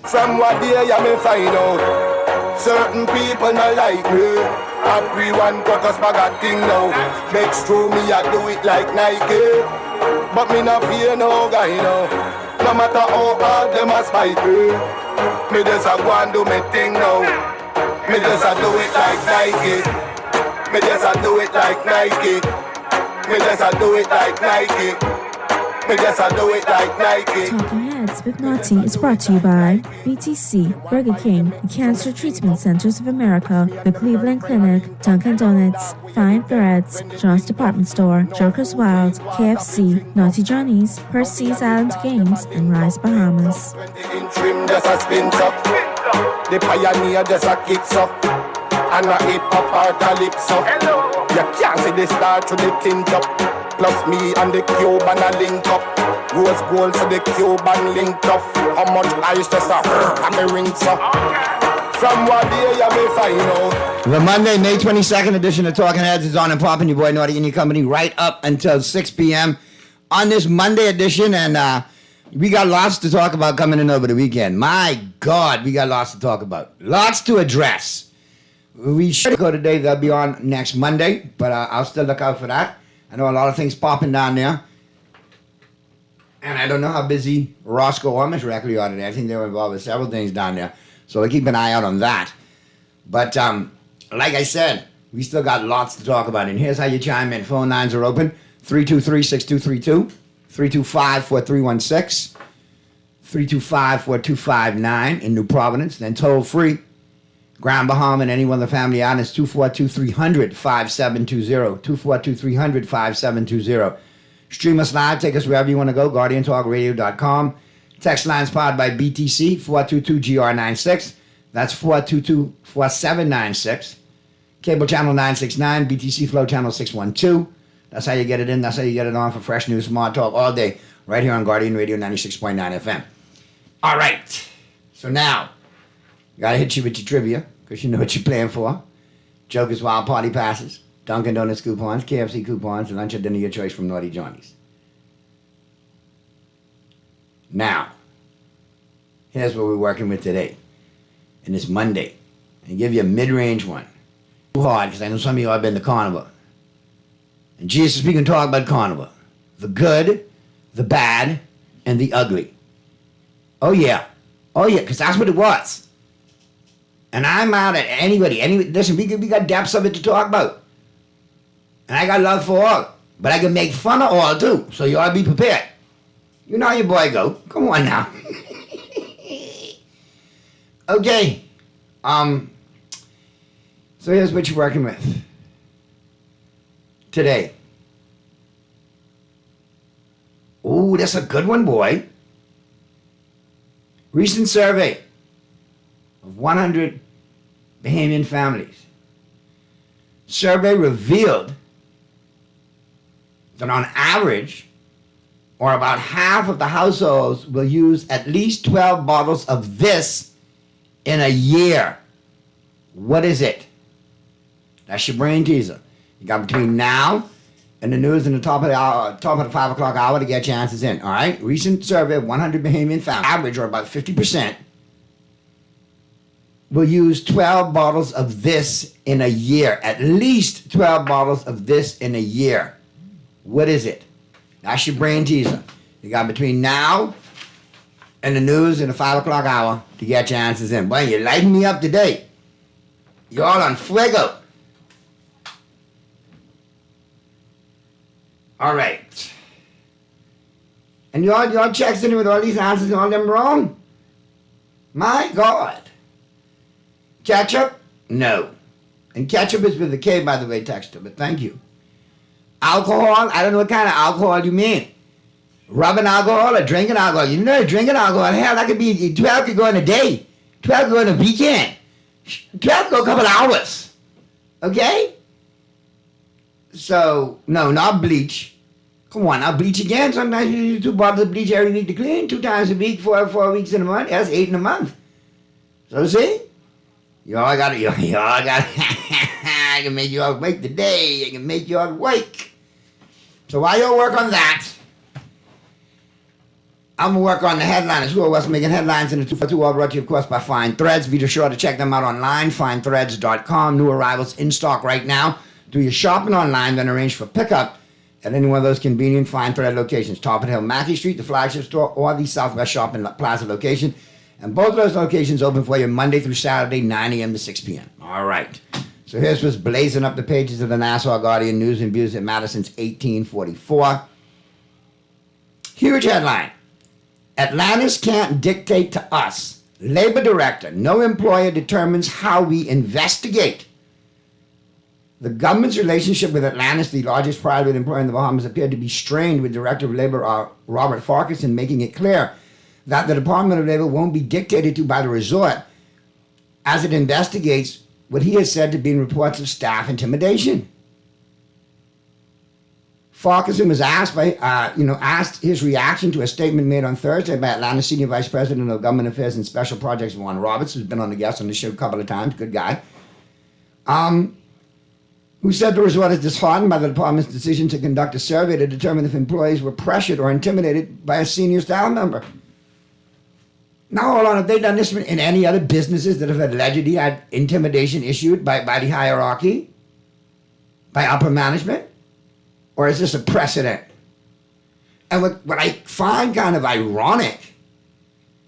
From what day you may find out, certain people not like me. Everyone got us bag a thing now. Makes true me I do it like Nike, but me not fear no guy now. No matter how hard them a spite me just a go and do me thing now. Me just a do it like Nike. Me just a do it like Nike. Me just a do it like Nike. Me just a do it like Nike. Talking Heads with Naughty is brought to you by BTC, Burger King, the Cancer Treatment Centers of America, the Cleveland Clinic, Dunkin' Donuts, Fine Threads, John's Department Store, Joker's Wild, KFC, Naughty Johnny's, Percy's Island Games, and Rise Bahamas. The pioneer just a kicks up, and a hip hop art a lips up. You can't see the star to the tint up. Plus me and the Cuban a link up. Rose gold for the Cuban linked up. How much ice just a and me rings up. From what day you may find out. The Monday, May 22nd edition of Talking Heads is on and popping. Your boy Naughty and your company right up until 6 p.m. on this Monday edition, and we got lots to talk about coming in over the weekend. My God, we got lots to talk about. Lots to address. We should go today. They'll be on next Monday, but I'll still look out for that. I know a lot of things popping down there. And I don't know how busy Roscoe or Miss Reckley are today. I think they're involved with several things down there. So keep an eye out on that. But like I said, we still got lots to talk about. And here's how you chime in. Phone lines are open. 323-6232. 325-4316. 325-4259 in New Providence. Then toll free. Grand Bahama and any one of the family islands, 242-300-5720. 242-300-5720. Stream us live. Take us wherever you want to go. GuardianTalkRadio.com. Text lines powered by BTC, 422-GR96. That's 422-4796. Cable channel 969. BTC Flow channel 612. That's how you get it in. That's how you get it on for fresh news, smart talk all day. Right here on Guardian Radio 96.9 FM. All right. So now, gotta hit you with your trivia, because you know what you're playing for. Joker's Wild Party Passes, Dunkin' Donuts coupons, KFC coupons, and lunch or dinner your choice from Naughty Johnny's. Now, here's what we're working with today. And it's Monday. And give you a mid-range one. Too hard, because I know some of you have been to Carnival. And Jesus, we can talk about Carnival. The good, the bad, and the ugly. Oh yeah, because that's what it was. And I'm out at anybody. Listen, we got depths of it to talk about. And I got love for all. But I can make fun of all, too. So you ought to be prepared. You know how your boy go. Come on now. Okay. So here's what you're working with. Today. Ooh, that's a good one, boy. Recent survey of 100 Bahamian families. Survey revealed that on average, or about half of the households will use at least 12 bottles of this in a year. What is it? That's your brain teaser. You got between now and the news in the top of the hour, top of the 5 o'clock hour to get your answers in. All right? Recent survey of 100 Bahamian families, average or about 50%, will use 12 bottles of this in a year. At least 12 bottles of this in a year. What is it? That's your brain teaser. You got between now and the news in the 5 o'clock hour to get your answers in. Boy, you're lighting me up today. You're all on fuego. All right. And y'all checks in with all these answers and all them wrong? My God. Ketchup? No. And ketchup is with a K, by the way, texter, but thank you. Alcohol? I don't know what kind of alcohol you mean. Rubbing alcohol or drinking alcohol? You know, drinking alcohol, hell, that could be, 12 could go in a day. 12 could go in a weekend. 12 could go a couple of hours. Okay? So, no, not bleach. Come on, now bleach again. Sometimes you use 2 bottles of bleach every week to clean. 2 times a week, 4 weeks in a month. That's 8 in a month. So see? Y'all got it. I can make you all wake today. I can make you all wake. So while y'all work on that, I'm going to work on the headliners. Who are what's making headlines in the 242, all brought to you, of course, by Fine Threads. Be sure to check them out online, finethreads.com. New arrivals in stock right now. Do your shopping online, then arrange for pickup at any one of those convenient Fine Thread locations. Top and Hill, Mackey Street, the flagship store, or the Southwest Shopping Plaza location. And both of those locations open for you Monday through Saturday, 9 a.m. to 6 p.m. All right. So here's what's blazing up the pages of the Nassau Guardian News and Views that matter since 1844. Huge headline. Atlantis can't dictate to us. Labor director, no employer determines how we investigate. The government's relationship with Atlantis, the largest private employer in the Bahamas, appeared to be strained, with Director of Labor Robert Farquharson making it clear that the Department of Labor won't be dictated to by the resort as it investigates what he has said to be reports of staff intimidation. Farquharson was asked his reaction to a statement made on Thursday by Atlanta Senior Vice President of Government Affairs and Special Projects, Juan Roberts, who's been on the guest on the show a couple of times, good guy, who said the resort is disheartened by the department's decision to conduct a survey to determine if employees were pressured or intimidated by a senior staff member. Now, hold on, have they done this in any other businesses that have allegedly had intimidation issued by the hierarchy, by upper management? Or is this a precedent? And what I find kind of ironic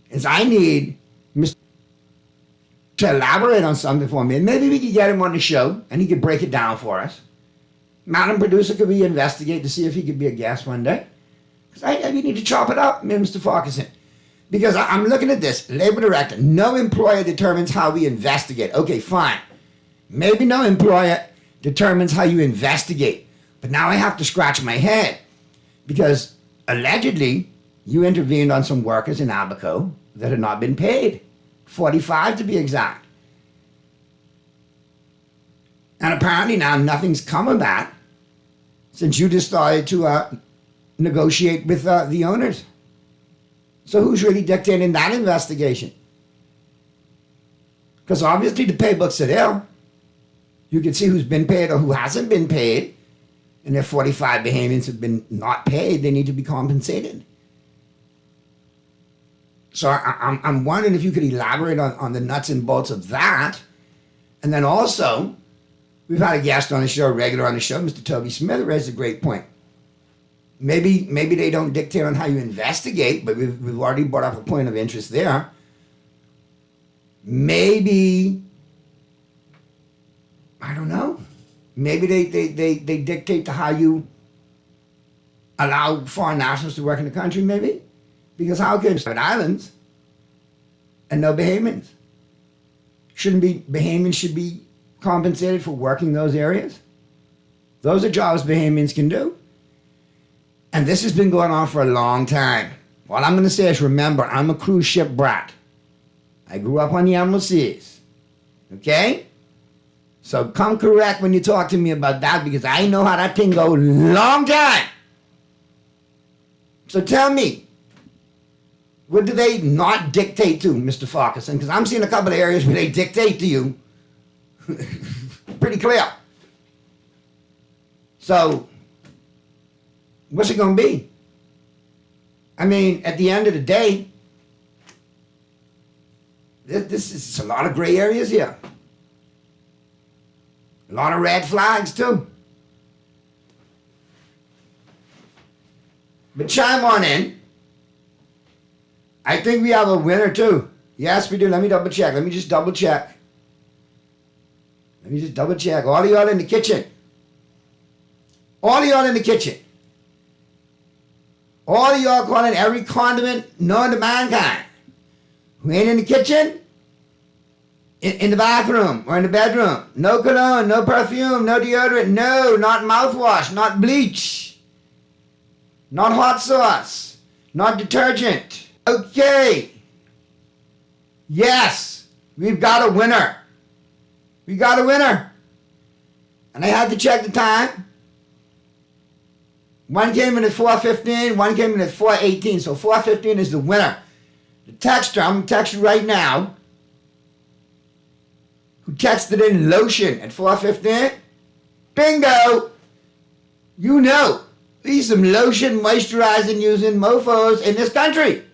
is I need Mr. to elaborate on something for me. And maybe we could get him on the show and he could break it down for us. Madam Producer, could we investigate to see if he could be a guest one day? Because we need to chop it up, Mr. Farquharson. Because I'm looking at this. Labor director, no employer determines how we investigate. Okay, fine. Maybe no employer determines how you investigate. But now I have to scratch my head because allegedly you intervened on some workers in Abaco that had not been paid, 45 to be exact. And apparently now nothing's come of that since you decided to negotiate with the owners. So who's really dictating that investigation? Because obviously the pay books are there. You can see who's been paid or who hasn't been paid. And if 45 Bahamians have been not paid, they need to be compensated. So I'm wondering if you could elaborate on the nuts and bolts of that. And then also, we've had a guest on the show, a regular on the show, Mr. Toby Smith, raised a great point. Maybe they don't dictate on how you investigate, but we've already brought up a point of interest there. Maybe, I don't know. Maybe they dictate to how you allow foreign nationals to work in the country, maybe? Because how can islands and no Bahamians? Bahamians should be compensated for working those areas? Those are jobs Bahamians can do. And this has been going on for a long time. All I'm going to say is, remember, I'm a cruise ship brat. I grew up on the Emerald Seas. Okay? So come correct when you talk to me about that, because I know how that thing goes long time. So tell me, what do they not dictate to, Mr. Farquharson? Because I'm seeing a couple of areas where they dictate to you. Pretty clear. So, what's it going to be? I mean, at the end of the day, this is a lot of gray areas here. A lot of red flags, too. But chime on in. I think we have a winner, too. Yes, we do. Let me double check. Let me just double check. All of y'all in the kitchen. All of y'all in the kitchen. All of y'all calling every condiment known to mankind. Who ain't in the kitchen? In the bathroom or in the bedroom. No cologne, no perfume, no deodorant, no, not mouthwash, not bleach, not hot sauce, not detergent. Okay. Yes, we've got a winner. We got a winner. And I had to check the time. One came in at 4:15, one came in at 4:18. So 4:15 is the winner. The texter, I'm going to text you right now, who texted in lotion at 4:15, bingo, you know We need some lotion moisturizing using mofos in this country.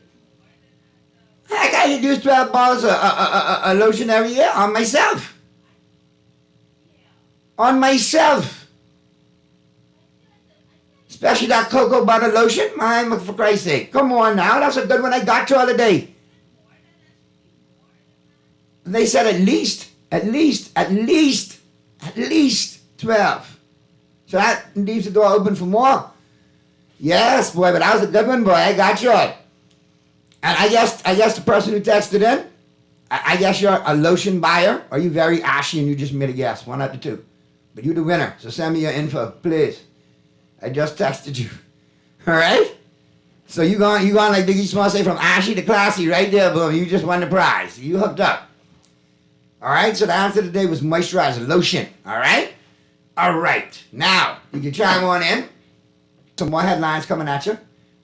Heck, I could use 12 bottles of lotion every year on myself. On myself. Especially that cocoa butter lotion. For Christ's sake. Come on now. That's a good one I got you all the day. They said at least 12. So that leaves the door open for more. Yes, boy, but that was a good one, boy. I got you. And I guess the person who texted in, I guess you're a lotion buyer, or you very ashy and you just made a guess. One out of two. But you're the winner, so send me your info, please. I just texted you. All right? So you going like Biggie Small say, from ashy to classy right there, boom. You just won the prize. You hooked up. All right? So the answer today was moisturizer, lotion. All right? All right. Now, you can chime on in. Some more headlines coming at you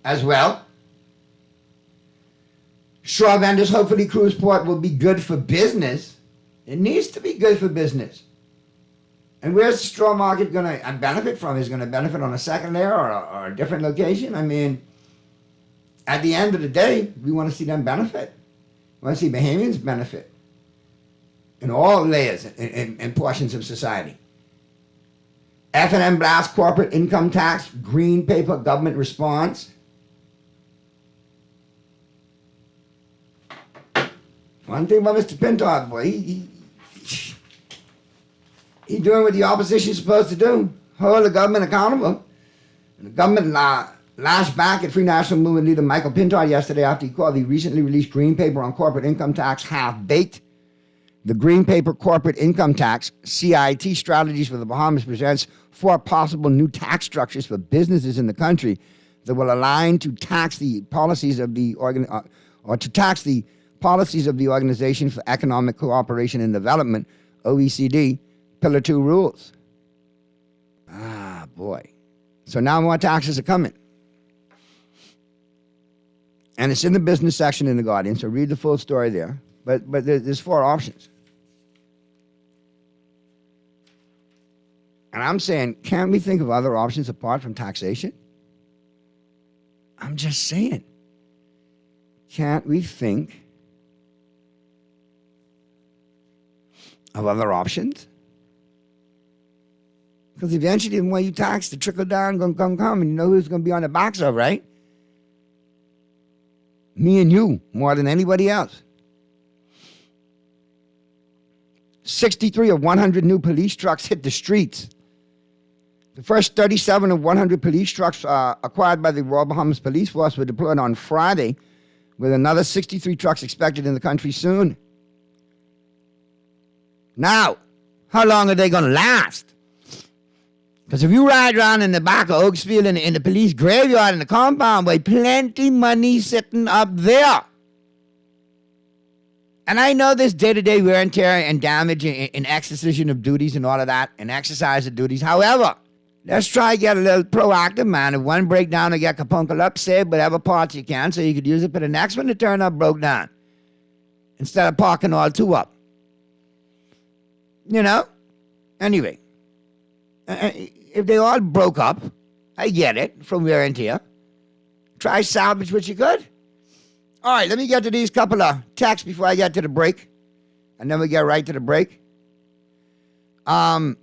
as well. Straw vendors, hopefully cruise port will be good for business. It needs to be good for business. And where's the straw market going to benefit from? Is it going to benefit on a second layer or a different location? I mean, at the end of the day, we want to see them benefit. We want to see Bahamians benefit in all layers and portions of society. F&M blast corporate income tax, green paper government response. One thing about Mr. Pinto, boy, he doing what the opposition's supposed to do. Hold the government accountable. And the government lashed back at Free National Movement leader Michael Pinto yesterday after he called the recently released green paper on corporate income tax half-baked. The Green Paper Corporate Income Tax, CIT Strategies for the Bahamas, presents 4 possible new tax structures for businesses in the country that will align to tax the policies of the Organization for Economic Cooperation and Development, OECD, Pillar 2 rules. Ah, boy. So now more taxes are coming. And it's in the business section in The Guardian, so read the full story there. But there's 4 options. And I'm saying, can't we think of other options apart from taxation? I'm just saying. Can't we think of other options? Because eventually the more you tax, the trickle down gonna come, and you know who's gonna be on the backs of, right? Me and you, more than anybody else. 63 of 100 new police trucks hit the streets. The first 37 of 100 police trucks acquired by the Royal Bahamas Police Force were deployed on Friday, with another 63 trucks expected in the country soon. Now, how long are they going to last? Because if you ride around in the back of Oaksfield in the police graveyard in the compound, boy, plenty money sitting up there. And I know there's day-to-day wear and tear and damage and exercision of duties and all of that, and exercise of duties. However, let's try to get a little proactive, man. If one break down or get kapunkle up, save whatever parts you can so you could use it for the next one to turn up broke down. Instead of parking all 2 up. You know? Anyway. If they all broke up, I get it, from wear and tear. Try salvage what you could. All right, let me get to these couple of texts before I get to the break. And then we get right to the break. All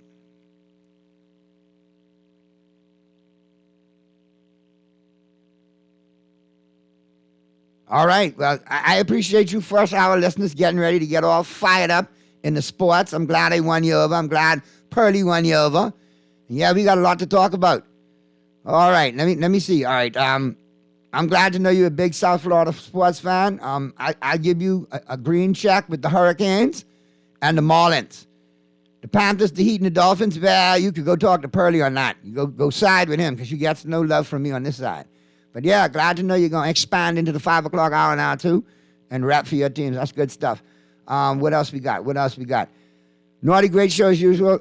right, well, I appreciate you first hour listeners getting ready to get all fired up in the sports. I'm glad I won you over. I'm glad Pearlie won you over. Yeah, we got a lot to talk about. All right, let me see. All right, I'm glad to know you're a big South Florida sports fan. I give you a green check with the Hurricanes and the Marlins. The Panthers, the Heat, and the Dolphins, well, you could go talk to Pearlie on that. You go side with him because you get no love from me on this side. But yeah, glad to know you're going to expand into the 5 o'clock hour now too and rap for your teams. That's good stuff. What else we got? Naughty Great Show as usual.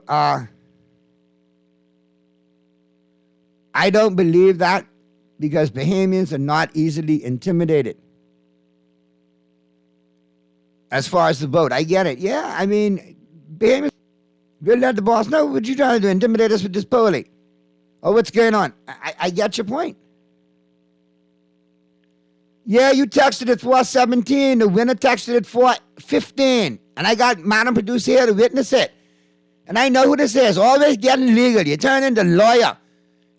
I don't believe that because Bahamians are not easily intimidated. As far as the vote, I get it. Yeah, I mean, Bahamians, we'll let the boss know what you trying to do, intimidate us with this polling. Oh, what's going on? I get your point. Yeah, you texted at 4:17. The winner texted at 4:15. And I got Madam Producer here to witness it. And I know who this is. Always getting legal. You turn into lawyer.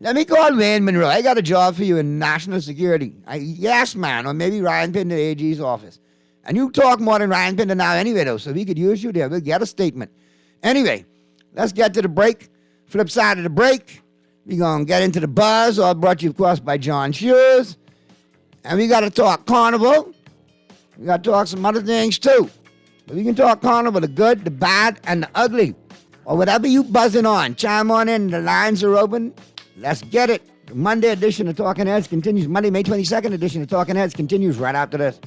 Let me call Wayne Monroe. I got a job for you in national security. Yes, man. Or maybe Ryan Pinder, AG's office. And you talk more than Ryan Pinder now anyway, though, so we could use you there. We'll get a statement. Anyway, let's get to the break. Flip side of the break, we're going to get into the buzz, all brought to you, of course, by John Shoes. And we got to talk Carnival. We got to talk some other things, too. But we can talk Carnival, the good, the bad, and the ugly. Or whatever you buzzing on. Chime on in. The lines are open. Let's get it. The Monday edition of Talking Heads continues. Monday, May 22nd edition of Talking Heads continues right after this.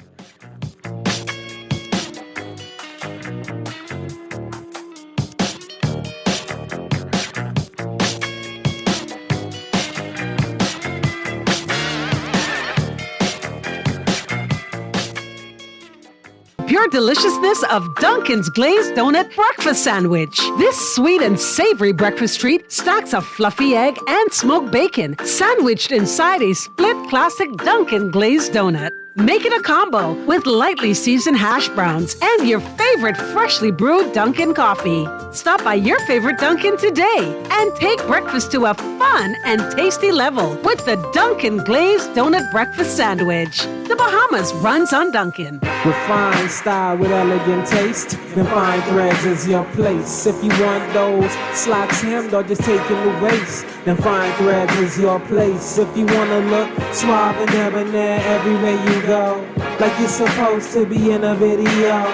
Pure deliciousness of Dunkin's Glazed Donut Breakfast Sandwich. This sweet and savory breakfast treat stacks a fluffy egg and smoked bacon, sandwiched inside a split classic Dunkin' Glazed Donut. Make it a combo with lightly seasoned hash browns and your favorite freshly brewed Dunkin' coffee. Stop by your favorite Dunkin' today and take breakfast to a fun and tasty level with the Dunkin' Glazed Donut Breakfast Sandwich. The Bahamas runs on Dunkin'. Refined style with elegant taste, then fine threads is your place. If you want those slacks hemmed or just taking the waist, then fine threads is your place. If you wanna look suave and debonair everywhere you go, like you're supposed to be in a video,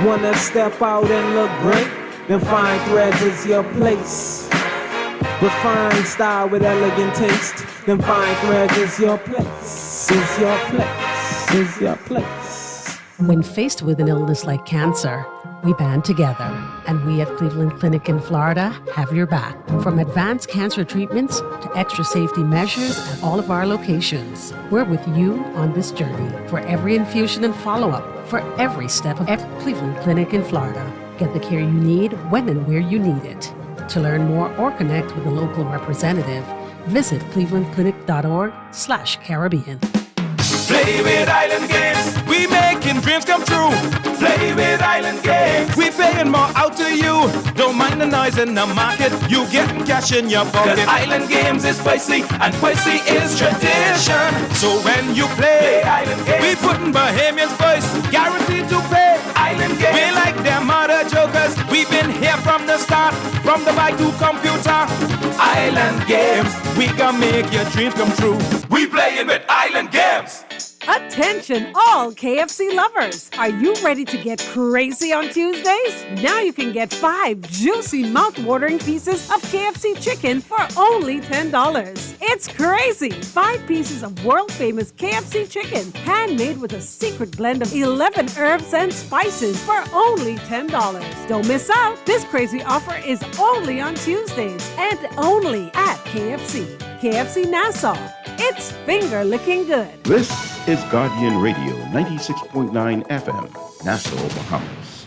wanna step out and look great, then fine threads is your place. Refined style with elegant taste, then fine threads is your place, is your place, is your place. When faced with an illness like cancer, we band together, and we at Cleveland Clinic in Florida have your back. From advanced cancer treatments to extra safety measures at all of our locations, we're with you on this journey for every infusion and follow-up, for every step of Cleveland Clinic in Florida. Get the care you need when and where you need it. To learn more or connect with a local representative, visit clevelandclinic.org/Caribbean. Play with Island Games, we making dreams come true. Play with Island Games, we paying more out to you. Don't mind the noise in the market, you getting cash in your pocket. 'Cause Island Games is spicy, and spicy is tradition. So when you play Island Games, we putting Bahamians first, guaranteed to pay. Island Games, we like them other jokers. We've been here from the start, from the bike to computer. Island Games, we can make your dreams come true. We playing with Island Games. Attention all KFC lovers! Are you ready to get crazy on Tuesdays? Now you can get 5 juicy mouth-watering pieces of KFC chicken for only $10. It's crazy! 5 pieces of world-famous KFC chicken, handmade with a secret blend of 11 herbs and spices for only $10. Don't miss out! This crazy offer is only on Tuesdays and only at KFC. KFC Nassau. It's finger-licking good. This is Guardian Radio, 96.9 FM, Nassau, Bahamas.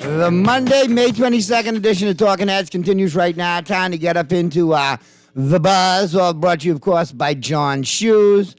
The Monday, May 22nd edition of Talking Heads continues right now. Time to get up into The Buzz, all brought to you, of course, by John Shoes.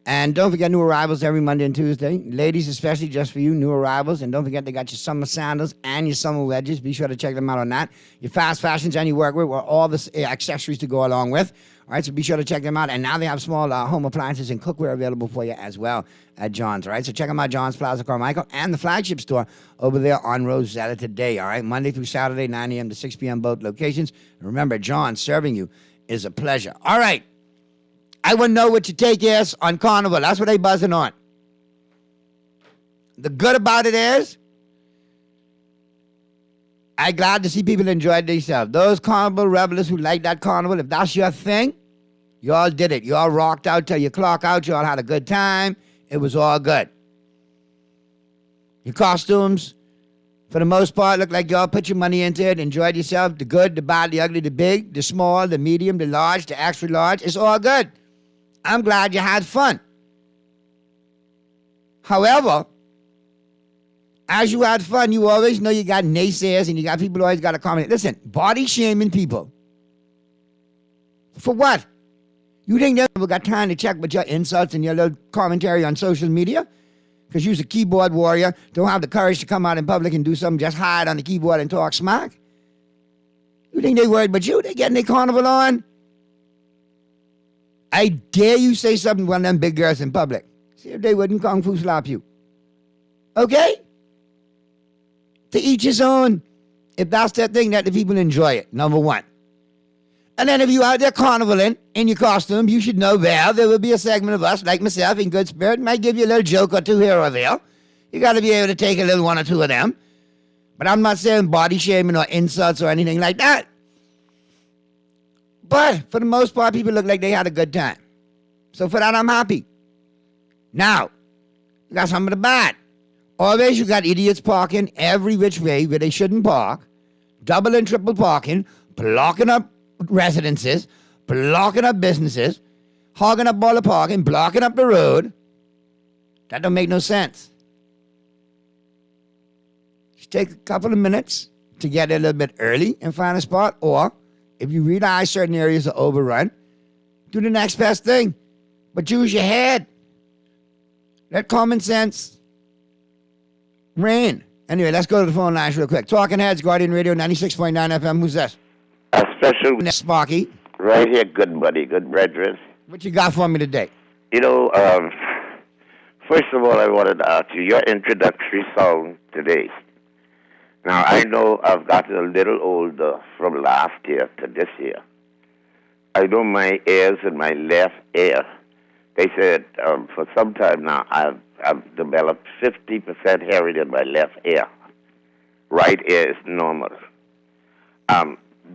And don't forget new arrivals every Monday and Tuesday. Ladies, especially just for you, new arrivals. And don't forget they got your summer sandals and your summer wedges. Be sure to check them out on that. Your fast fashions and your workwear, with all the accessories to go along with. All right, so be sure to check them out. And now they have small home appliances and cookware available for you as well at John's. All right, so check them out, John's Plaza Carmichael, and the flagship store over there on Rosetta today. All right, Monday through Saturday, 9 a.m. to 6 p.m. both locations. And remember, John, serving you is a pleasure. All right, I want to know what your take is on Carnival. That's what they buzzing on. The good about it is, I'm glad to see people enjoy themselves. Those Carnival revelers who like that Carnival, if that's your thing, y'all did it. Y'all rocked out till you clock out. Y'all had a good time. It was all good. Your costumes For the most part, look like y'all put your money into it, enjoyed yourself, the good, the bad, the ugly, the big, the small, the medium, the large, the extra large. It's all good. I'm glad you had fun. However, as you had fun, you always know you got naysayers and you got people who always got to comment. Listen, body shaming people. For what? You think they ever got time to check with your insults and your little commentary on social media? Because you're a keyboard warrior, don't have the courage to come out in public and do something, just hide on the keyboard and talk smack? You think they worried about you? They getting their carnival on? I dare you say something to one of them big girls in public. See if they wouldn't kung fu slap you. Okay? To each his own. If that's their thing, that the people enjoy it, number one. And then if you out there carnivaling in your costume, you should know there will be a segment of us, like myself, in good spirit, might give you a little joke or two here or there. You got to be able to take a little one or two of them. But I'm not saying body shaming or insults or anything like that. But for the most part, people look like they had a good time. So for that, I'm happy. Now, you got some of the bad. Always you got idiots parking every which way where they shouldn't park, double and triple parking, blocking up residences, blocking up businesses, hogging up all the parking, blocking up the road. That don't make no sense. Just take a couple of minutes to get there a little bit early and find a spot, or if you realize certain areas are overrun, do the next best thing. But use your head. Let common sense reign. Anyway, let's go to the phone lines real quick. Talking Heads, Guardian Radio, 96.9 FM. Who's this? A special Sparky. right here, good buddy, good brethren. What you got for me today? You know, first of all, I wanted to ask you your introductory song today. Now, I know I've gotten a little older from last year to this year. I know my ears in my left ear. They said for some time now I've developed 50% hearing in my left ear. Right ear is normal.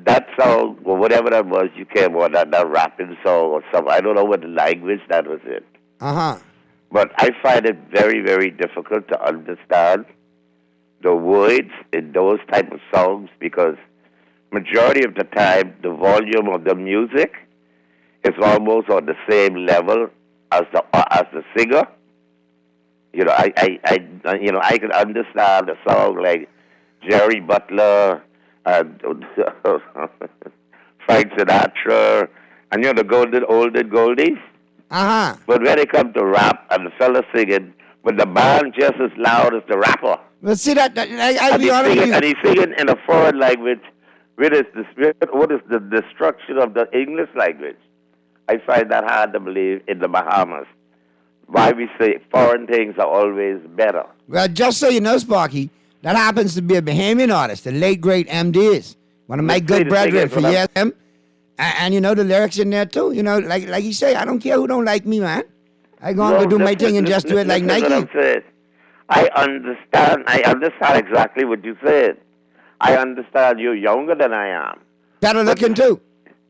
That song, or whatever that was, you came on that rapping song or something. I don't know what language that was in. Uh-huh. But I find it very, very difficult to understand the words in those type of songs because majority of the time the volume of the music is almost on the same level as the singer. You know, I can understand a song like Jerry Butler, Frank Sinatra, and you know the golden oldies. Uh-huh. But when it comes to rap and the fella singing, but the band just as loud as the rapper. Well, see that I'll be honest with you. And he's singing in a foreign language. What is the destruction of the English language? I find that hard to believe in the Bahamas. Why we say foreign things are always better. Well, just so you know, Sparky, that happens to be a Bahamian artist, the late, great MDs. One of my good brethren for years. And you know, the lyrics in there, too. You know, like you say, I don't care who don't like me, man. I go and do my thing and just do it like Nike. What I'm saying. I understand exactly what you said. I understand you're younger than I am. Better looking, too.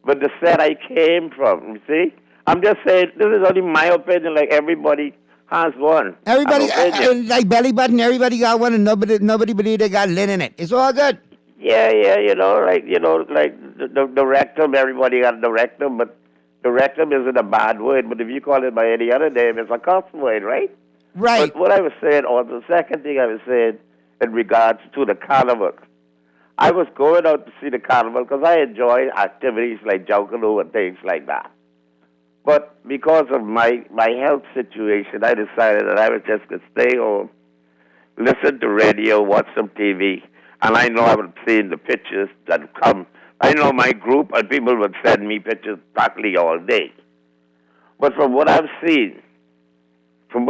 But the set I came from, you see? I'm just saying, this is only my opinion, like everybody has one. Everybody, like belly button, everybody got one and nobody believe they got lint in it. It's all good. Yeah, like the rectum, everybody got the rectum, but the rectum isn't a bad word, but if you call it by any other name, it's a cuss word, right? Right. But what I was saying, or the second thing I was saying in regards to the carnival, I was going out to see the carnival because I enjoy activities like Junkanoo and things like that. But because of my health situation, I decided that I was just going to stay home, listen to radio, watch some TV, and I know I would see the pictures that come. I know my group and people would send me pictures practically all day. But from what I've seen, and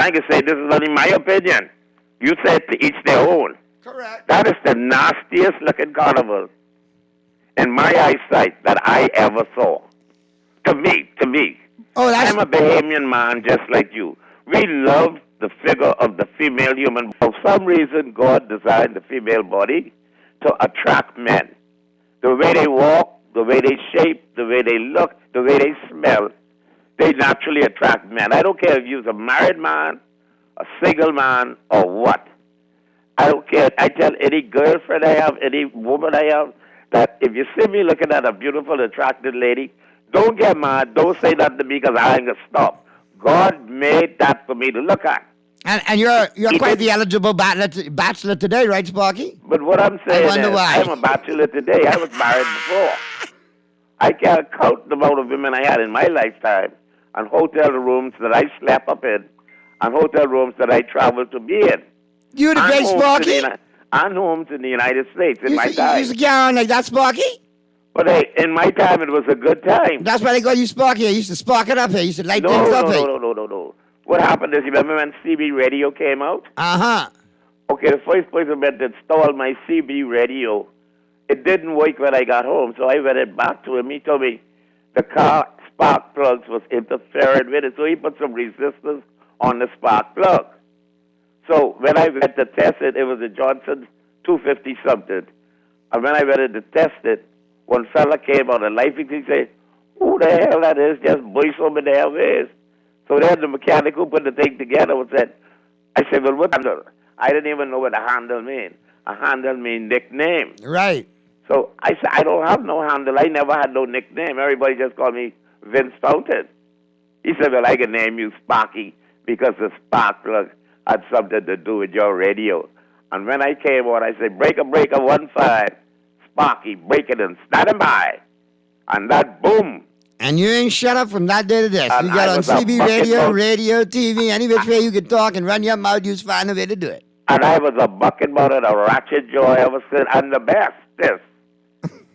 I can say this is only my opinion, you said to each their own. Correct. That is the nastiest looking carnival in my eyesight that I ever saw. To me. Oh, I'm a Bahamian man just like you. We love the figure of the female human. For some reason, God designed the female body to attract men. The way they walk, the way they shape, the way they look, the way they smell, they naturally attract men. I don't care if you're a married man, a single man, or what. I don't care. I tell any girlfriend I have, any woman I have, that if you see me looking at a beautiful, attractive lady, don't get mad. Don't say nothing to me because I ain't going to stop. God made that for me to look at. And you're quite the eligible bachelor today, right, Sparky? But what I'm saying wonder is, why. I'm a bachelor today. I was married before. I can't count the amount of women I had in my lifetime, and hotel rooms that I slept up in, and hotel rooms that I traveled to be in. You the great Sparky? And homes in the United States in my You time. used to get on like that, Sparky? But hey, in my time, it was a good time. That's why they call you Sparky. I used to spark it up here. You used to light things up here. No. What happened is, you remember when CB radio came out? Uh-huh. Okay, the first person went to install my CB radio. It didn't work when I got home, so I went it back to him. He told me the car spark plugs was interfering with it, so he put some resistors on the spark plug. So when I went to test it, it was a Johnson 250-something. And when I went to test it, one fella came on the life, he said, who the hell that is? Just boy so many hell is. So then the mechanic who put the thing together said, I said, well, what handle? I didn't even know what a handle mean. A handle mean nickname. Right. So I said, I don't have no handle. I never had no nickname. Everybody just called me Vince Fountain. He said, well, I can name you Sparky because the spark plug had something to do with your radio. And when I came on, I said, breaker, 15, Sparky, break it and stand by. And that boom. And you ain't shut up from that day to this. And You got I on was a CB bucket radio, TV, any which way you could talk and run your mouth, you just find a way to do it. And I was a bucket mouth and a ratchet jaw ever since, and the best, this.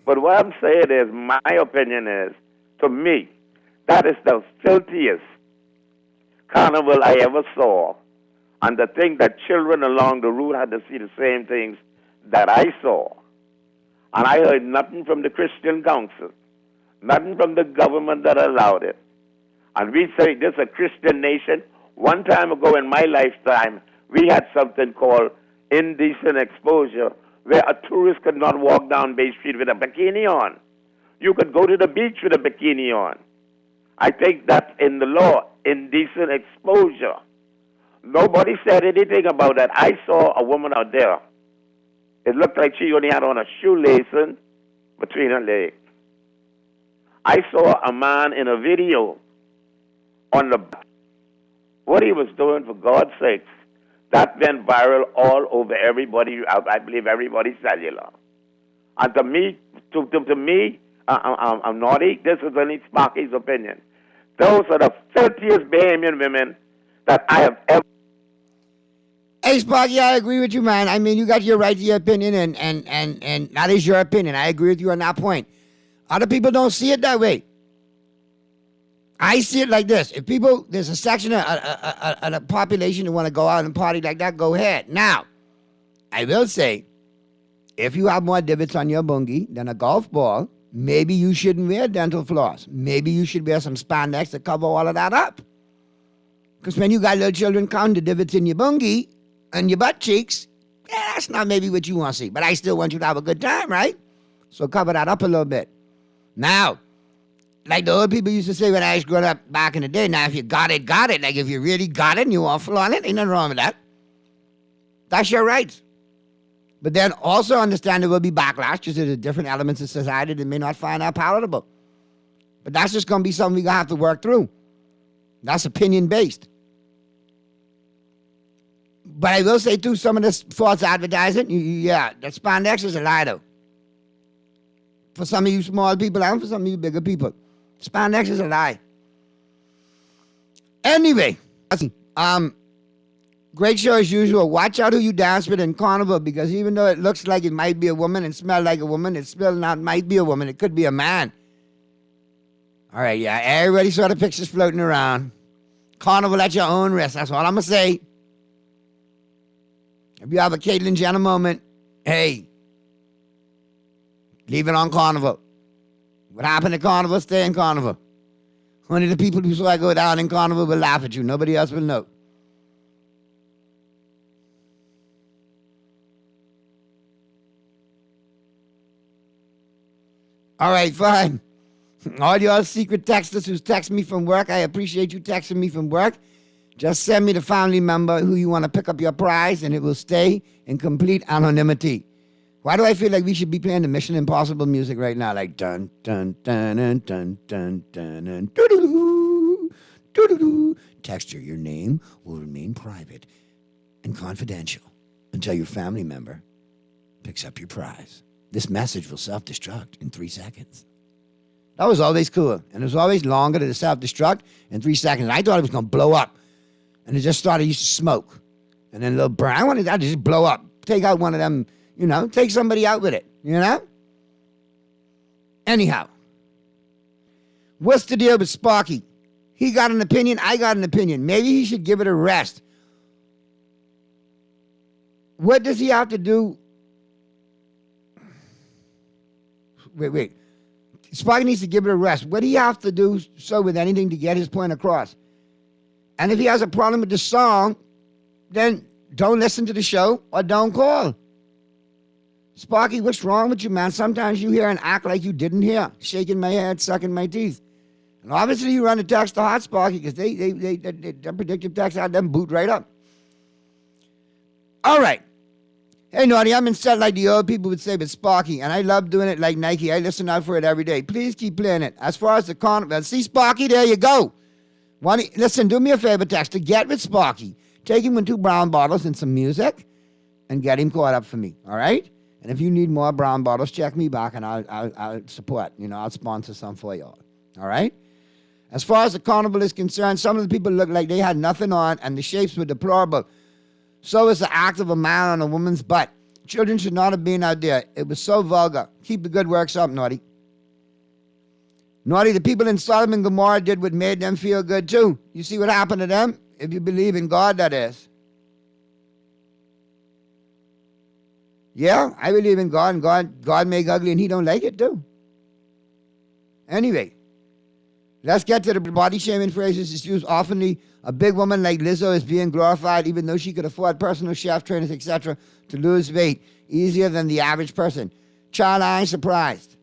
But what I'm saying is, my opinion is, to me, that is the filthiest carnival I ever saw. And to think that children along the route had to see the same things that I saw. And I heard nothing from the Christian Council, nothing from the government that allowed it. And we say this is a Christian nation. One time ago in my lifetime, we had something called indecent exposure, where a tourist could not walk down Bay Street with a bikini on. You could go to the beach with a bikini on. I think that's in the law, indecent exposure. Nobody said anything about that. I saw a woman out there. It looked like she only had on a shoelace between her legs. I saw a man in a video on the what he was doing, for God's sakes. That went viral all over everybody, I believe everybody's cellular. And to me, I'm naughty. This is only Sparky's opinion. Those are the filthiest Bahamian women that I have ever. Hey, Sparky, I agree with you, man. I mean, you got your right to your opinion, and that is your opinion. I agree with you on that point. Other people don't see it that way. I see it like this. If people, there's a section of the population that want to go out and party like that, go ahead. Now, I will say, if you have more divots on your bungie than a golf ball, maybe you shouldn't wear dental floss. Maybe you should wear some spandex to cover all of that up. Because when you got little children counting the divots in your bungie and your butt cheeks, that's not maybe what you want to see. But I still want you to have a good time, right? So cover that up a little bit. Now, like the old people used to say when I was growing up back in the day, now if you got it, got it. Like if you really got it and you want to flaunt it, ain't nothing wrong with that. That's your right. But then also understand there will be backlash because there's different elements of society that may not find that palatable. But that's just going to be something we're going to have to work through. That's opinion-based. But I will say, too, some of this false advertising, yeah, that spandex is a lie, though. For some of you small people and for some of you bigger people. Spandex is a lie. Anyway, great show as usual. Watch out who you dance with in Carnival, because even though it looks like it might be a woman and smell like a woman, it still not might be a woman. It could be a man. All right, yeah, everybody saw the pictures floating around. Carnival at your own risk. That's all I'm going to say. If you have a Caitlyn Jenner moment, hey, leave it on Carnival. What happened at Carnival, stay in Carnival. Only the people who saw I go down in Carnival will laugh at you. Nobody else will know. All right, fine. All y'all secret texters who text me from work, I appreciate you texting me from work. Just send me the family member who you want to pick up your prize, and it will stay in complete anonymity. Why do I feel like we should be playing the Mission Impossible music right now? Like dun dun dun dun dun dun dun dun doo doo doo. Texture, your name will remain private and confidential until your family member picks up your prize. This message will self-destruct in 3 seconds. That was always cool. And it was always longer to self-destruct in 3 seconds. I thought it was going to blow up. And it just started, used to smoke. And then a little burn. I wanted that to just blow up. Take out one of them, take somebody out with it, Anyhow. What's the deal with Sparky? He got an opinion, I got an opinion. Maybe he should give it a rest. What does he have to do? Wait. Sparky needs to give it a rest. What do you have to do so with anything to get his point across? And if he has a problem with the song, then don't listen to the show or don't call. Sparky, what's wrong with you, man? Sometimes you hear and act like you didn't hear. Shaking my head, sucking my teeth. And obviously you run the text to Hot Sparky because they predictive text out them boot right up. All right. Hey, Naughty, I'm in set like the old people would say with Sparky, and I love doing it like Nike. I listen out for it every day. Please keep playing it. As far as the carnival, see Sparky, there you go. Listen, do me a favor, Texter. Get with Sparky. Take him with 2 brown bottles and some music, and get him caught up for me, all right? And if you need more brown bottles, check me back, and I'll support. I'll sponsor some for y'all, all right? As far as the carnival is concerned, some of the people looked like they had nothing on, and the shapes were deplorable. So is the act of a man on a woman's butt. Children should not have been out there. It was so vulgar. Keep the good works up, Naughty. Naughty, the people in Sodom and Gomorrah did what made them feel good too. You see what happened to them? If you believe in God, that is. Yeah, I believe in God, and God make ugly, and he don't like it too. Anyway, let's get to the body shaming phrases that's used oftenly. A big woman like Lizzo is being glorified even though she could afford personal chef trainers, etc., to lose weight easier than the average person. Child, I ain't surprised.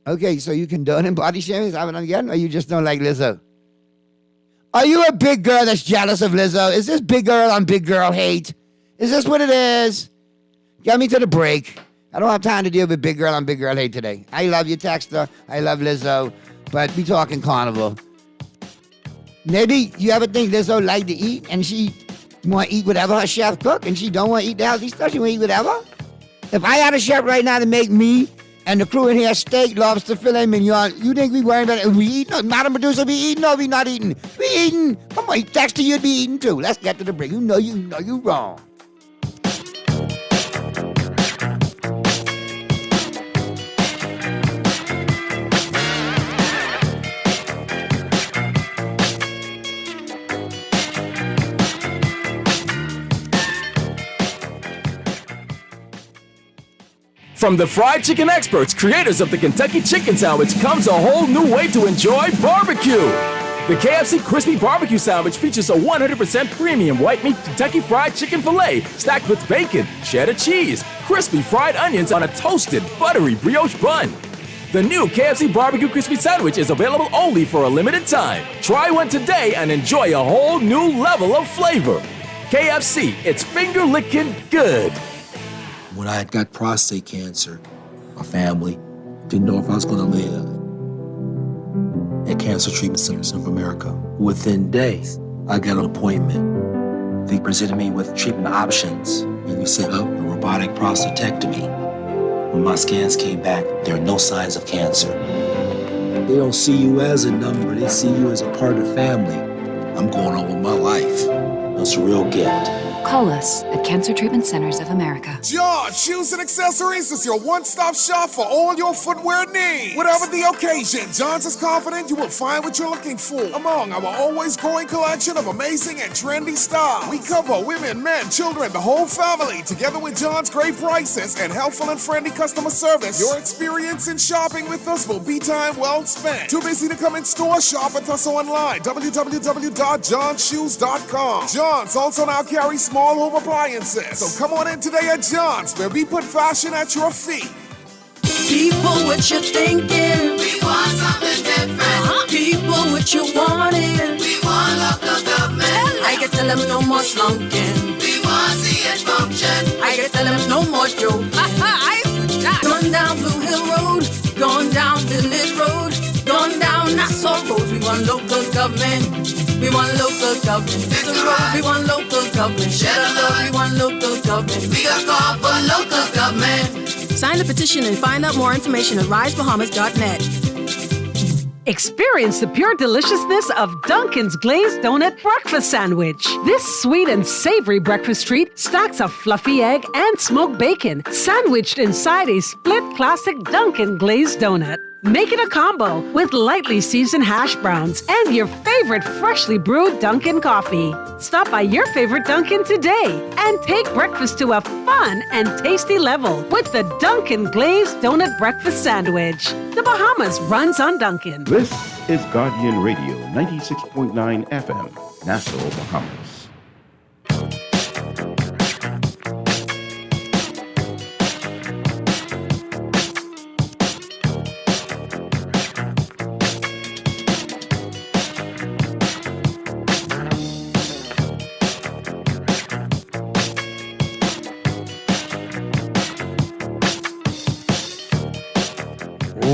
Okay, so you condone body shaming? Is that what I'm getting? Or you just don't like Lizzo? Are you a big girl that's jealous of Lizzo? Is this big girl on big girl hate? Is this what it is? Get me to the break. I don't have time to deal with big girl on big girl hate today. I love you, Texter. I love Lizzo. But we talking carnival. Maybe you ever think Lizzo like to eat and she want to eat whatever her chef cook and she don't want to eat the healthy stuff. She want to eat whatever. If I had a chef right now to make me and the crew in here steak, lobster, filet mignon, you think we worrying about it? We eating? No, Madam Producer, we eating? No, we not eating. We eating. Come on, Texter, you'd be eating too. Let's get to the break. You know you wrong. From the fried chicken experts, creators of the Kentucky Chicken Sandwich, comes a whole new way to enjoy barbecue. The KFC Crispy Barbecue Sandwich features a 100% premium white meat Kentucky Fried Chicken filet stacked with bacon, cheddar cheese, crispy fried onions on a toasted, buttery brioche bun. The new KFC Barbecue Crispy Sandwich is available only for a limited time. Try one today and enjoy a whole new level of flavor. KFC, it's finger-licking good. When I got prostate cancer, my family didn't know if I was going to live. At Cancer Treatment Centers of America, within days, I got an appointment. They presented me with treatment options, and we set up a robotic prostatectomy. When my scans came back, there are no signs of cancer. They don't see you as a number, they see you as a part of the family. I'm going on with my life. That's a real gift. Call us at Cancer Treatment Centers of America. John Shoes and Accessories is your one-stop shop for all your footwear needs. Whatever the occasion, John's is confident you will find what you're looking for among our always growing collection of amazing and trendy styles. We cover women, men, children, the whole family. Together with John's great prices and helpful and friendly customer service, your experience in shopping with us will be time well spent. Too busy to come in store? Shop with us online. www.johnshoes.com. John's also now carries small home appliances. So come on in today at John's, where we put fashion at your feet. People, what you thinking? We want something different. People, what you wanting? We want local government. I can tell them no more slunking. We want to see it function. I can tell them no more joking. Going down Blue Hill Road, going down Village Road, going down Nassau Road. We want local government. We want local government. Mr. Road, we want local government. Shed Love, we want local government. We got call for local government. Sign the petition and find out more information at risebahamas.net. Experience the pure deliciousness of Dunkin's Glazed Donut Breakfast Sandwich. This sweet and savory breakfast treat stacks a fluffy egg and smoked bacon, sandwiched inside a split classic Dunkin' Glazed Donut. Make it a combo with lightly seasoned hash browns and your favorite freshly brewed Dunkin' coffee. Stop by your favorite Dunkin' today and take breakfast to a fun and tasty level with the Dunkin' Glazed Donut Breakfast Sandwich. The Bahamas runs on Dunkin'. This is Guardian Radio 96.9 FM, Nassau, Bahamas.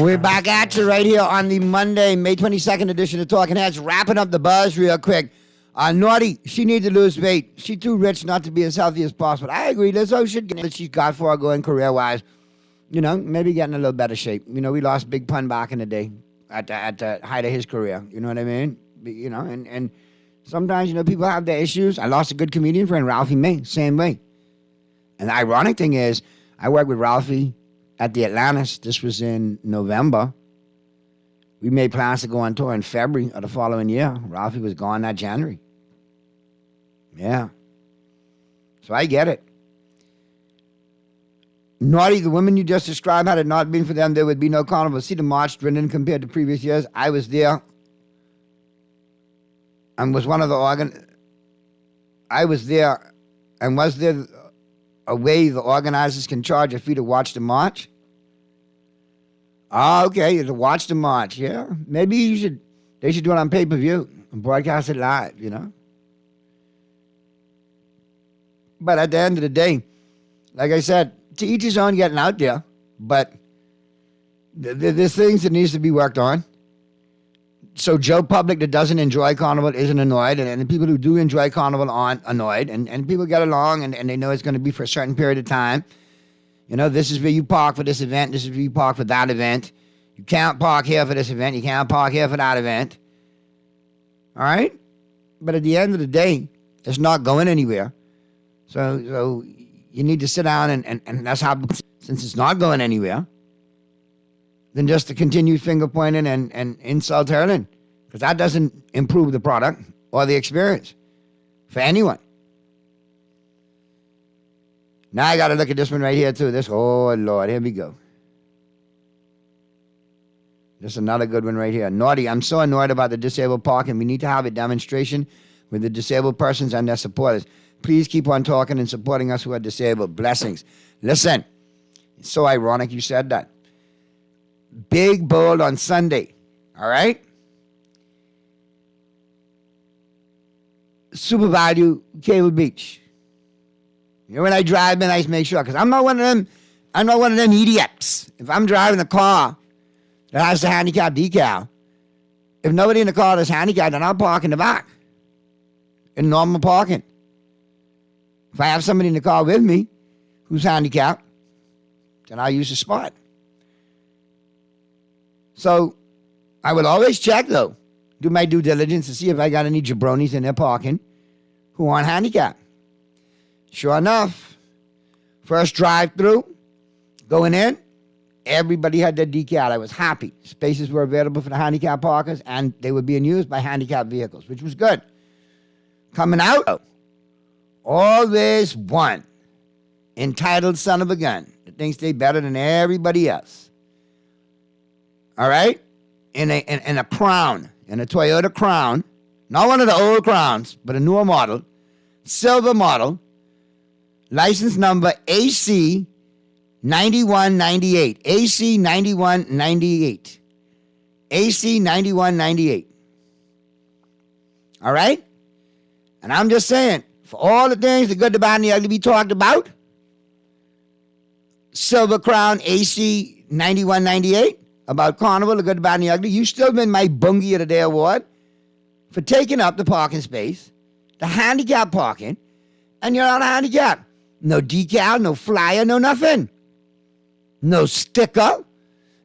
We're back at you right here on the Monday, May 22nd edition of Talking Heads. Wrapping up the buzz real quick. Naughty, she needs to lose weight. She's too rich not to be as healthy as possible. I agree. That's all should get that she's got for her going career-wise. You know, maybe getting a little better shape. You know, we lost Big Pun back in the day at the height of his career. You know what I mean? You know, and sometimes, you know, people have their issues. I lost a good comedian friend, Ralphie May, same way. And the ironic thing is, I worked with Ralphie at the Atlantis. This was in November. We made plans to go on tour in February of the following year. Ralphie was gone that January. Yeah. So I get it. Naughty, the women you just described, had it not been for them, there would be no carnival. See the march dwindling compared to previous years. I was there and was one of the was there a way the organizers can charge a fee to watch the march? Oh, okay, to watch the march, yeah. Maybe they should do it on pay-per-view and broadcast it live, you know? But at the end of the day, like I said, to each his own getting out there, but there's things that needs to be worked on. So Joe Public that doesn't enjoy Carnival isn't annoyed, and the people who do enjoy Carnival aren't annoyed, and people get along, and they know it's going to be for a certain period of time. You know, this is where you park for this event, this is where you park for that event. You can't park here for this event, you can't park here for that event. All right? But at the end of the day, it's not going anywhere. So you need to sit down, and that's how, since it's not going anywhere, than just to continue finger pointing and insult hurling, because that doesn't improve the product or the experience for anyone. Now I got to look at this one right here too. Oh Lord, here we go. This another good one right here. Naughty, I'm so annoyed about the disabled parking. We need to have a demonstration with the disabled persons and their supporters. Please keep on talking and supporting us who are disabled. Blessings. Listen, it's so ironic you said that. Big bold on Sunday, all right? Super Value, Cable Beach. You know, when I drive in, I make sure, because I'm not one of them idiots. If I'm driving a car that has the handicap decal, if nobody in the car is handicapped, then I'll park in the back in normal parking. If I have somebody in the car with me who's handicapped, then I'll use the spot. So I will always check, though, do my due diligence to see if I got any jabronis in their parking who aren't handicapped. Sure enough, first drive-through, going in, everybody had their decal. I was happy. Spaces were available for the handicapped parkers, and they were being used by handicapped vehicles, which was good. Coming out, always one entitled son of a gun that thinks they're better than everybody else. All right? In a Crown, in a Toyota Crown, not one of the old Crowns, but a newer model, silver model, license number AC 9198. AC 9198. AC 9198. All right? And I'm just saying, for all the things, the good, the bad, and the ugly we talked about, Silver Crown AC 9198, about Carnival, the good, the bad, and the ugly, you still win my Bungie of the Day award for taking up the parking space, the handicap parking, and you're not a handicap. No decal, no flyer, no nothing. No sticker.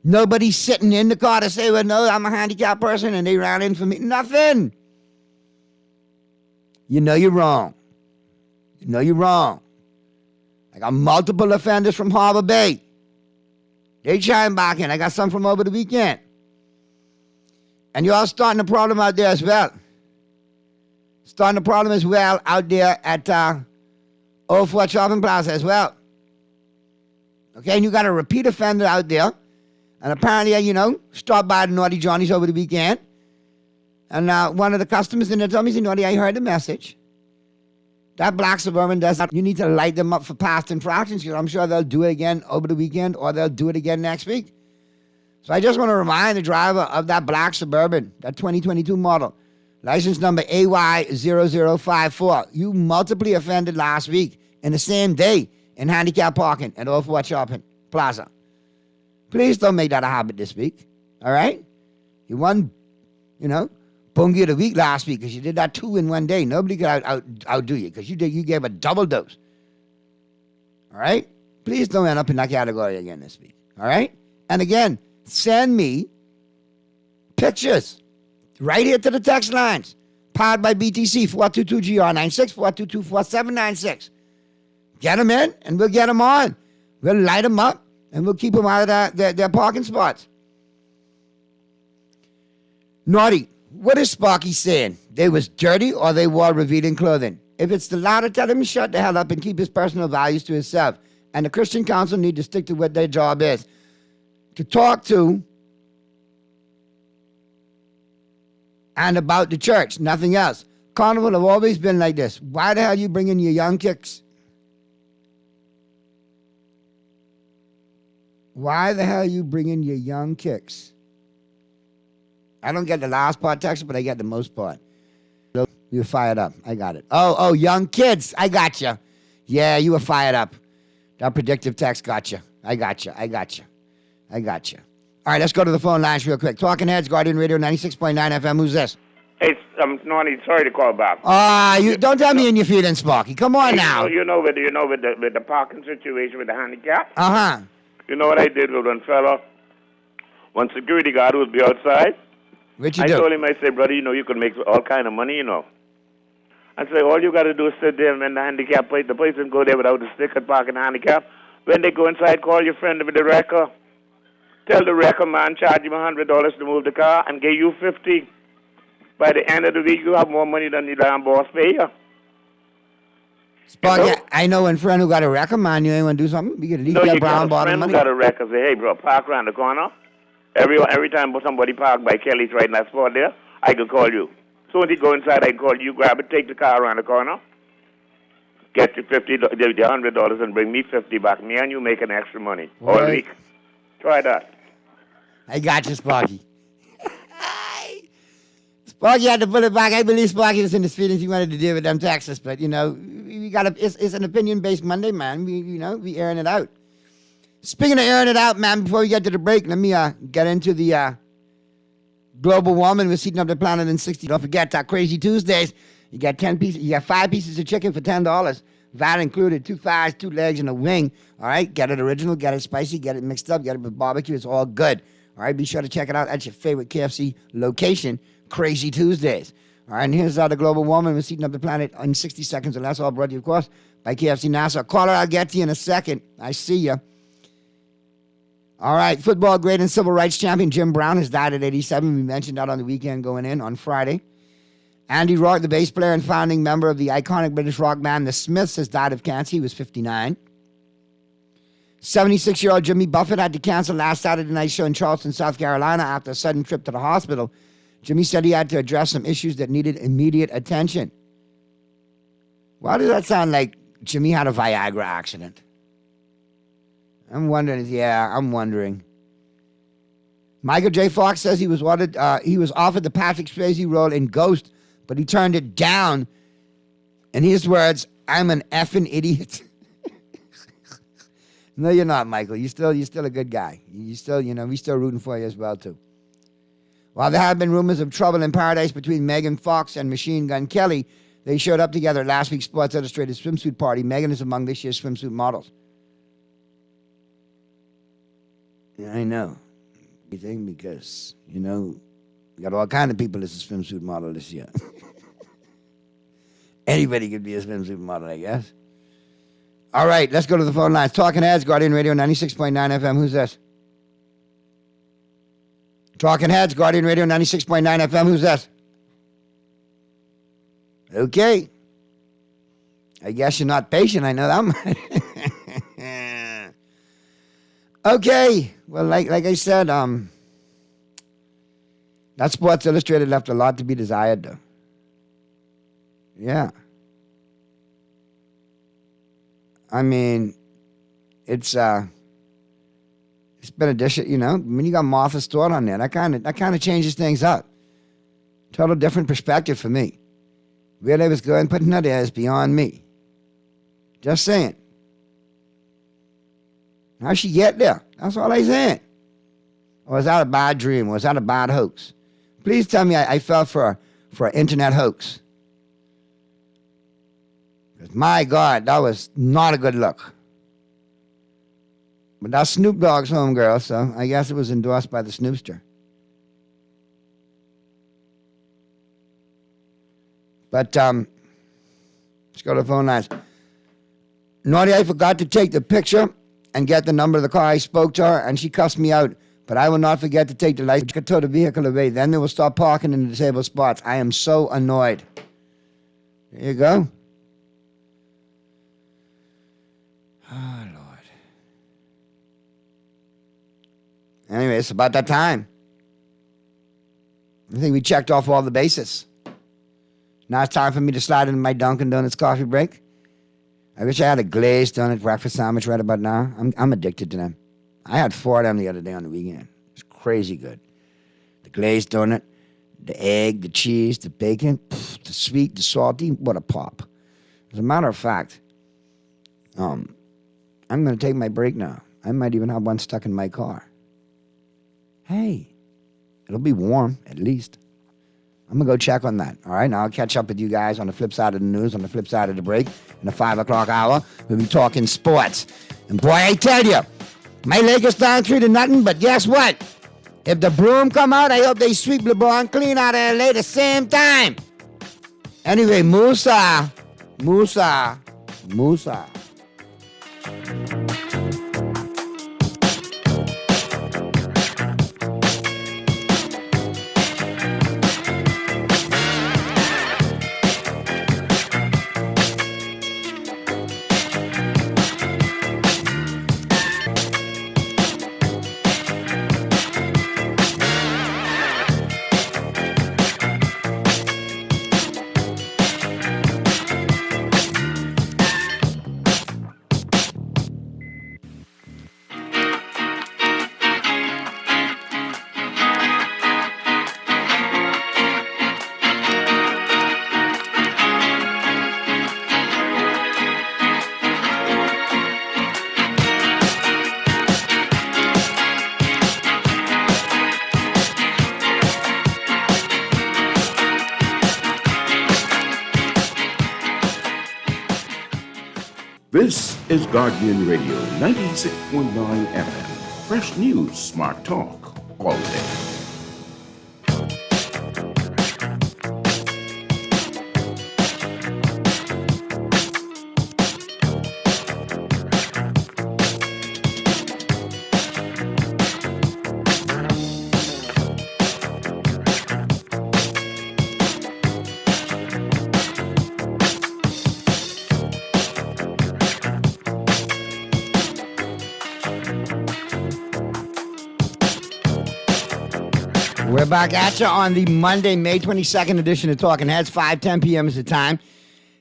Nobody sitting in the car to say, well, no, I'm a handicapped person, and they ran in for me. Nothing. You know you're wrong. You know you're wrong. I got multiple offenders from Harbor Bay. They chime back in. I got some from over the weekend. And you're all starting a problem out there as well. Starting a problem as well out there at Old Fort Shopping Plaza as well. Okay, and you got a repeat offender out there. And apparently, you know, stopped by the Naughty Johnny's over the weekend. And one of the customers in there told me, said, Naughty, I heard the message. That black Suburban does not, you need to light them up for past infractions, because I'm sure they'll do it again over the weekend, or they'll do it again next week. So I just want to remind the driver of that black Suburban, that 2022 model, license number AY0054. You multiply offended last week in the same day in handicap parking at Old Fort Shopping Plaza. Please don't make that a habit this week, all right? You won, you know, Bungie of the week last week because you did that 2 in one day. Nobody could outdo you because you gave a double dose, all right? Please don't end up in that category again this week, all right? And again, send me pictures right here to the text lines, powered by BTC, 422-GR96, 422-4796. Get them in, and we'll get them on. We'll light them up, and we'll keep them out of their parking spots. Naughty, what is Sparky saying? They was dirty or they wore revealing clothing? If it's the latter, tell him to shut the hell up and keep his personal values to himself. And the Christian Council need to stick to what their job is. To talk to and about the church, nothing else. Carnival have always been like this. Why the hell you bring in your young kicks? Why the hell you bring in your young kicks? I don't get the last part, Texas, but I get the most part. So you're fired up. I got it. Oh, young kids. I got you. Yeah, you were fired up. That predictive text got you. I got you. All right, let's go to the phone lines real quick. Talking Heads, Guardian Radio 96.9 FM. Who's this? Hey, Naughty, sorry to call back. You don't tell me in your feelings, Sparky. Come on now. You know with the parking situation with the handicap. Uh-huh. You know what I did with one security guard who would be outside? What'd you do? I told him, I said, brother, you know, you can make all kind of money, you know. I said, all you got to do is sit there and when the handicap plate, the person go there without the sticker parking handicap. When they go inside, call your friend with the wrecker. Tell the wrecker man, charge him $100 to move the car and give you $50. By the end of the week, you have more money than the damn boss pay you. Sparky, I know one friend who got a wrecker, man. You ain't want to do something? You get at least that brown bottom money. No, you got a friend who got a wrecker. Say, hey, bro, park around the corner. Every time somebody park by Kelly's right in that spot there, I can call you. So when you go inside, I can call you, grab it, take the car around the corner, get you the $100 and bring me $50 back. Me and you making extra money all week. Try that. I got you, Sparky. Sparky had to pull it back. I believe Sparky was in his feelings. He wanted to deal with them taxes, but you know, it's an opinion-based Monday, man. We airing it out. Speaking of airing it out, man, before we get to the break, let me get into the global warming. We're heating up the planet in 60. Don't forget that Crazy Tuesdays. You got 10 pieces. You got 5 pieces of chicken for $10. VAT included. 2 thighs, 2 legs, and a wing. All right, get it original, get it spicy, get it mixed up, get it with barbecue. It's all good. All right, be sure to check it out at your favorite KFC location. Crazy Tuesdays. All right, and here's how the global warming was heating up the planet in 60 seconds, and that's all brought to you, of course, by KFC Nassau. Caller, I'll get to you in a second. I see you. All right, football great and civil rights champion Jim Brown has died at 87. We mentioned that on the weekend going in on Friday. Andy Rourke, the bass player and founding member of the iconic British rock band The Smiths, has died of cancer. He was 59. 76-year-old Jimmy Buffett had to cancel last Saturday night's show in Charleston, South Carolina after a sudden trip to the hospital. Jimmy said he had to address some issues that needed immediate attention. Why does that sound like Jimmy had a Viagra accident? I'm wondering. Michael J. Fox says he was offered the Patrick Swayze role in Ghost, but he turned it down. In his words, I'm an effing idiot. No, you're not, Michael. You're still a good guy. We still rooting for you as well, too. While there have been rumors of trouble in paradise between Megan Fox and Machine Gun Kelly, they showed up together at last week's Sports Illustrated swimsuit party. Megan is among this year's swimsuit models. Yeah, I know. You think because, we got all kind of people as a swimsuit model this year. Anybody could be a swimsuit model, I guess. All right, let's go to the phone lines. Talking Heads, Guardian Radio 96.9 FM. Who's this? Talking Heads, Guardian Radio 96.9 FM. Who's this? Okay. I guess you're not patient. I know that much. Okay. Well, like I said, that Sports Illustrated left a lot to be desired, though. Yeah. I mean, it's been a dish, when you got Martha Stewart on there, that kind of changes things up. Total different perspective for me. Where they was going, putting that there is beyond me. Just saying. How'd she get there? That's all I'm saying. Or was that a bad dream? Was that a bad hoax? Please tell me I fell for an internet hoax. Because my God, that was not a good look. But that's Snoop Dogg's homegirl, so I guess it was endorsed by the Snoopster. But let's go to the phone lines. Naughty, I forgot to take the picture and get the number of the car. I spoke to her, and she cussed me out. But I will not forget to take the license to tow the vehicle away. Then they will stop parking in the disabled spots. I am so annoyed. There you go. Oh, Lord. Anyway, it's about that time. I think we checked off all the bases. Now it's time for me to slide into my Dunkin' Donuts coffee break. I wish I had a glazed donut breakfast sandwich right about now. I'm addicted to them. I had 4 of them the other day on the weekend. It's crazy good. The glazed donut, the egg, the cheese, the bacon, the sweet, the salty. What a pop. As a matter of fact, I'm going to take my break now. I might even have one stuck in my car. Hey, it'll be warm, at least. I'm going to go check on that, all right? Now I'll catch up with you guys on the flip side of the news, on the flip side of the break. In the 5 o'clock hour, we'll be talking sports. And boy, I tell you, my Lakers down 3-0, but guess what? If the broom come out, I hope they sweep LeBron clean out of LA at the same time. Anyway, Musa. This is Guardian Radio 96.9 FM. Fresh news, smart talk, all day. We're back at you on the Monday, May 22nd edition of Talking Heads. 5:10 p.m. is the time.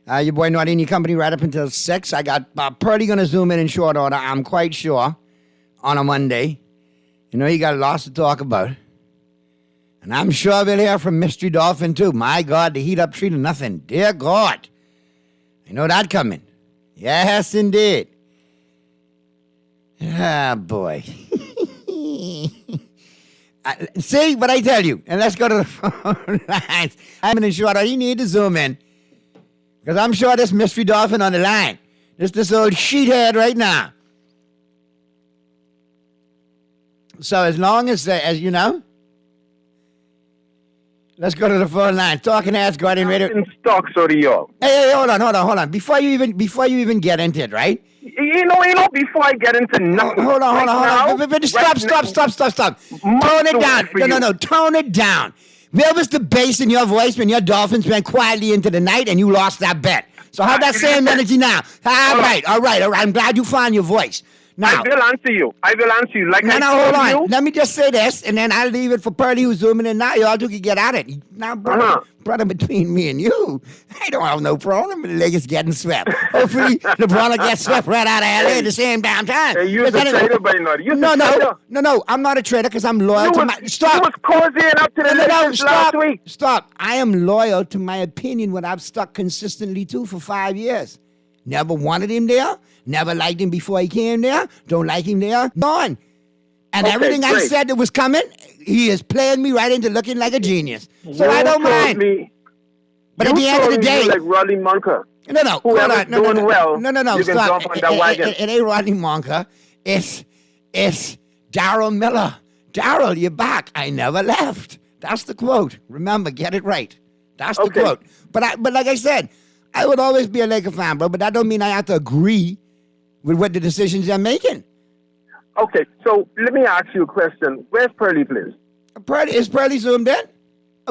Your boy Naughty and your company right up until 6. I got Purdy going to zoom in short order, I'm quite sure. on a Monday. You know, you got lots to talk about. And I'm sure we'll hear from Mystery Dolphin, too. My God, the heat up treat of nothing. Dear God. I know that coming. Yes, indeed. Ah, boy. See what I tell you? And let's go to the phone lines. I'm sure that you need to zoom in. Because I'm sure this Mystery Dolphin on the line. This old sheethead right now. So as long as you know, let's go to the phone line. Talking Heads, Guardian Radio. Stocks or y'all. Hey, hold on. Before you even get into it, right? You know, before I get into nothing. Hold on. Stop. Tone it down. No. Tone it down. Where was the bass in your voice when your Dolphins went quietly into the night and you lost that bet? So have that same energy now. All right. I'm glad you found your voice. Now, I will answer you. Like no, hold on. Let me just say this, and then I'll leave it for Pearly, who's zooming in now. Y'all two can get at it. Now, brother, between me and you, I don't have no problem with the Lakers getting swept. Hopefully, LeBron will get swept right out of L.A. at the same damn time. Hey, you're a traitor, buddy. No, I'm not a traitor because I'm loyal to my... Stop. You was cozying up to the Lakers last week. Stop. I am loyal to my opinion, what I've stuck consistently to for 5 years. Never wanted him there. Never liked him before he came there. Don't like him there. Gone. And everything I said that was coming, he is playing me right into looking like a genius. So I don't mind. But at the end of the day... like Rodney Monka. No. Whoever's doing well, you can jump on that wagon. It ain't Rodney Monka. It's Daryl Miller. Daryl, you're back. I never left. That's the quote. Remember, get it right. That's the quote. But like I said, I would always be a Laker fan, bro, but that don't mean I have to agree with what the decisions they're making. Okay, so let me ask you a question. Where's Pearly, please? Is Pearly zoomed in?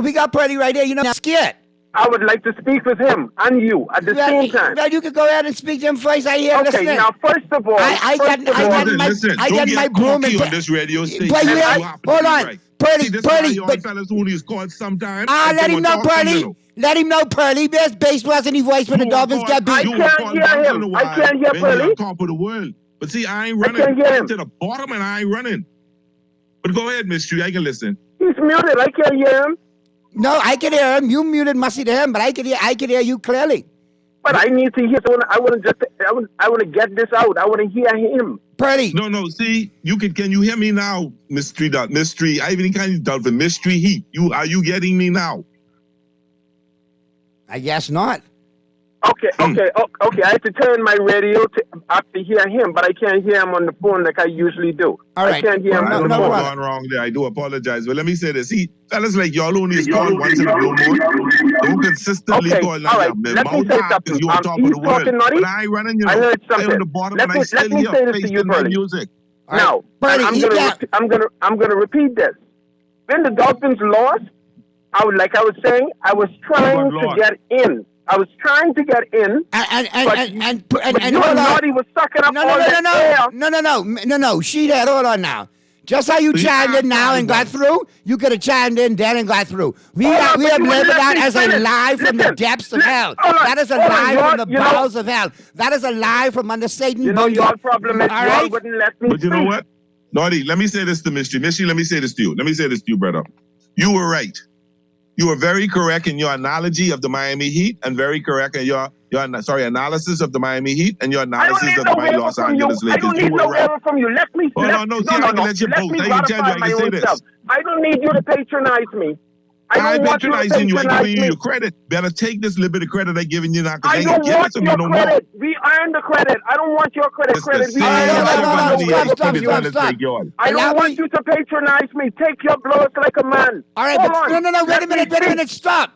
We got Pearly right there. You know, I'm scared. I would like to speak with him and you at the same time. Well, you could go ahead and speak to him first. I hear listening. Okay, now, first of all... I got my broom on this radio station. Hold on. Pearly. But fellas who is called sometimes. Let him know, Pearly. Let him know, Pearly. There's bass wasn't he voice when the Dolphins got beat. I can't hear him. I can't hear Pearly. Top of the world. But see, I ain't running. I can't hear him. To the bottom and I ain't running. But go ahead, Miss Tree. I can listen. He's muted. I can't hear him. No, I can hear him. You muted Musty to him, but I can hear you clearly. But I need to hear. So I want to get this out. I want to hear him. Pearly. No. See, can you hear me now, Mystery? I even kind of doubt the Mystery Heat. Are you getting me now? I guess not. Okay. I have to turn my radio to hear him, but I can't hear him on the phone like I usually do. All right. I can't hear him on the phone. Gone wrong there. I do apologize. But let me say this. See, fellas like y'all only call once in a blue moon. Don't consistently call like that. Let me say something. You're on top of the world. But I ain't running, I heard something. I on the bottom and I still hear facing my music. Now, I'm gonna repeat this. When the Dolphins lost, I was saying, I was trying to get in. And you and Naughty was sucking up all that air. No. Sheethead, hold on now. Just how you chimed in now and got through, you could have chimed in then and got through. We have labeled that as a lie from the depths of hell. That is a lie from the bowels of hell. That is a lie from under Satan. You know your problem is y'all wouldn't let me But you know what? Naughty, let me say this to Mystery. Mystery, let me say this to you. Brother. You were right. You were very correct in your analogy of the Miami Heat and very correct in your analysis of the Miami Heat and your analysis of the Miami Los Angeles Lakers. I don't need no favor from you. Let me. I can this. I don't need you to patronize me. I'm patronizing you. I'm giving you credit. Better take this little bit of credit I'm giving you now. I don't want your credit. We earned the credit. I don't want your credit. I don't want you to patronize me. Take your blows like a man. All right, no. Wait a minute. Stop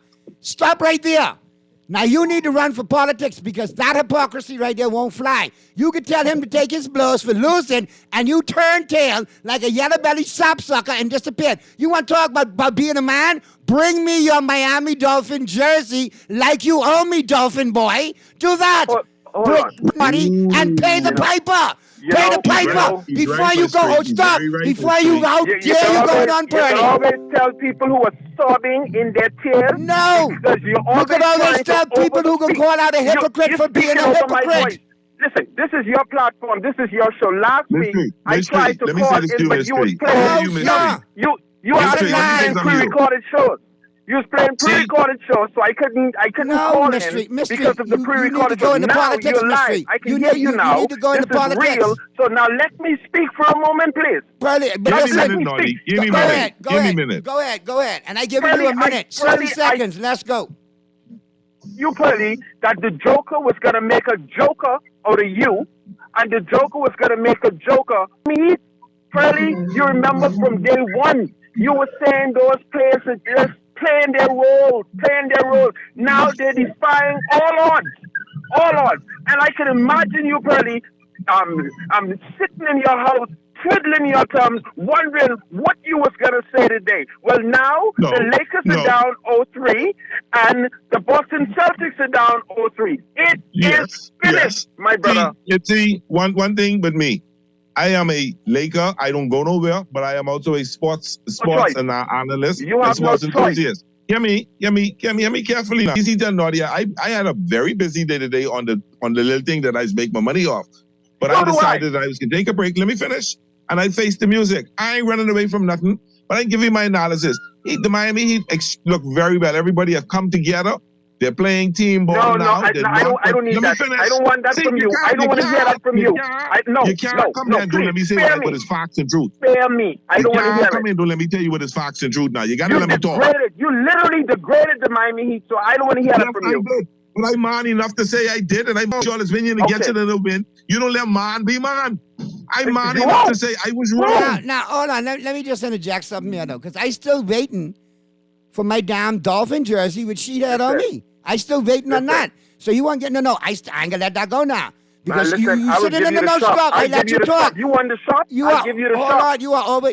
right there. Now, you need to run for politics because that hypocrisy right there won't fly. You could tell him to take his blows for losing, and you turn tail like a yellow-bellied sapsucker and disappear. You want to talk about being a man? Bring me your Miami Dolphin jersey like you owe me, Dolphin boy. Do that. Money and pay the piper. Pay the piper before you go. Stop. Before you go, you going on Pearly. You always tell people who are sobbing in their tears. No. You could always tell people who can call out a hypocrite for being a hypocrite. listen, this is your platform. This is your show. Last week, I tried to call in, but you was playing. You had playing pre-recorded shows. You was playing pre-recorded shows, so I couldn't call in because of the pre-recorded shows. Now you're live. I can hear you now. This is real. So now let me speak for a moment, please. Give me a minute. Go ahead. And I give you a minute. 60 seconds. Let's go. You Pearly, that the Joker was going to make a joker out of you, and the Joker was going to make a joker. Me, Pearly, you remember from day one, you were saying those players are just playing their role. Now they're defying all odds. And I can imagine you, Pearly, sitting in your house, twiddling your thumbs, wondering what you was going to say today. Well, now the Lakers are down 0-3, and the Boston Celtics are down 0-3. It is finished, my brother. See, one thing with me. I am a Laker. I don't go nowhere, but I am also a sports analyst. You have no choice. Hear me carefully now. Easy to Nadia. I had a very busy day today on the little thing that I make my money off. But I decided I was going to take a break. Let me finish. And I face the music. I ain't running away from nothing, but I give you my analysis. The Miami Heat look very well. Everybody have come together. They're playing team ball now. I don't need that. I don't want that from you. I don't want to hear that from you. You can't come here and don't let me say what is facts and truth. Spare me. I don't want to hear it. Come here and don't let me tell you what is facts and truth now. You got to let me talk. You literally degraded the Miami Heat, so I don't want to hear that from you. But I'm man enough to say I did, and I'm Charles Vineyard to get you the win. You don't let man be man. I'm man enough to say I was wrong. Now, hold on. Let me just interject something here, though, because I still waiting for my damn Dolphin jersey with sheet had on me. I still waiting on that. So you won't get no. I ain't gonna let that go now. Because you sitting in the no stop. I let you talk. You want the shot? I'll give you the shot. Hold on.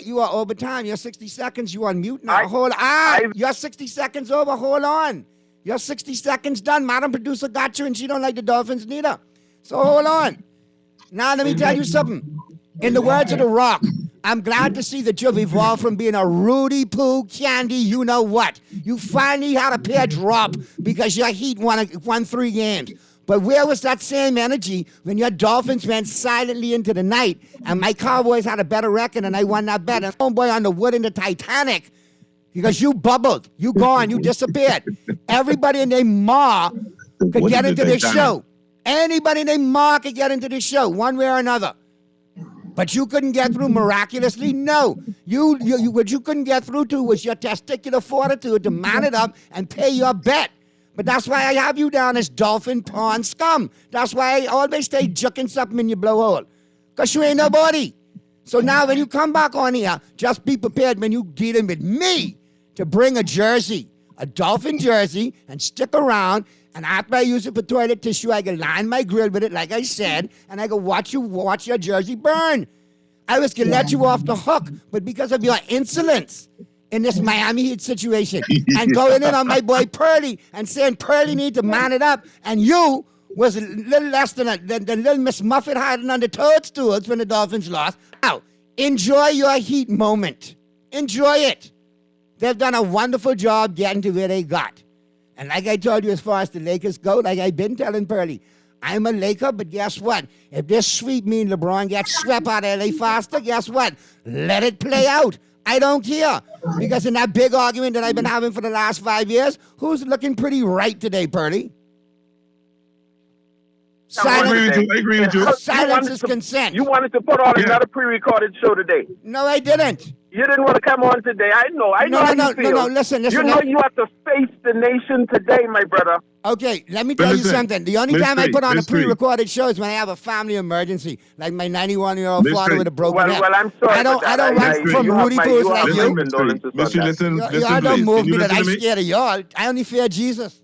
You are over time. You're 60 seconds. You on mute now. Hold on. You're 60 seconds over. Hold on. You're 60 seconds done. Madam producer got you, and she don't like the Dolphins neither. So hold on. Now let me tell you something. In the words of The Rock, I'm glad to see that you've evolved from being a Rudy Poo Candy, you know what. You finally had a pair drop because your Heat won 3 games. But where was that same energy when your Dolphins went silently into the night and my Cowboys had a better record and I won that bet? And homeboy on the wood in the Titanic, because you bubbled, you gone, you disappeared. Everybody and their ma could get into this show. Anybody and their ma could get into this show, one way or another. But you couldn't get through miraculously? No. What you couldn't get through to was your testicular fortitude to man it up and pay your bet. But that's why I have you down as Dolphin Pawn Scum. That's why I always stay jucking something in your blowhole. Because you ain't nobody. So now when you come back on here, just be prepared when you dealing with me to bring a jersey, a Dolphin jersey, and stick around. And after I use it for toilet tissue, I can line my grill with it, like I said, and I can watch your jersey burn. I was going to let you off the hook, but because of your insolence in this Miami Heat situation, and going in on my boy Pearly and saying Pearly need to man it up, and you was a little less than little Miss Muffet hiding under toadstools when the Dolphins lost. Now, enjoy your Heat moment. Enjoy it. They've done a wonderful job getting to where they got. And like I told you, as far as the Lakers go, like I've been telling Pearly, I'm a Laker, but guess what? If this sweep mean LeBron gets swept out of LA faster, guess what? Let it play out. I don't care. Because in that big argument that I've been having for the last 5 years, who's looking pretty right today, Pearly? I agree with you. Silence is consent. You wanted to put on another pre-recorded show today. No, I didn't. You didn't want to come on today. I know how you feel. No, listen. You know you have to face the nation today, my brother. Okay, let me tell you something. The only time I put on a pre-recorded show is when I have a family emergency, like my 91-year-old father with a broken neck. Well, I'm sorry. I don't run from Rudy Poo's like you. Listen, I don't move me that I'm scared of y'all. I only fear Jesus.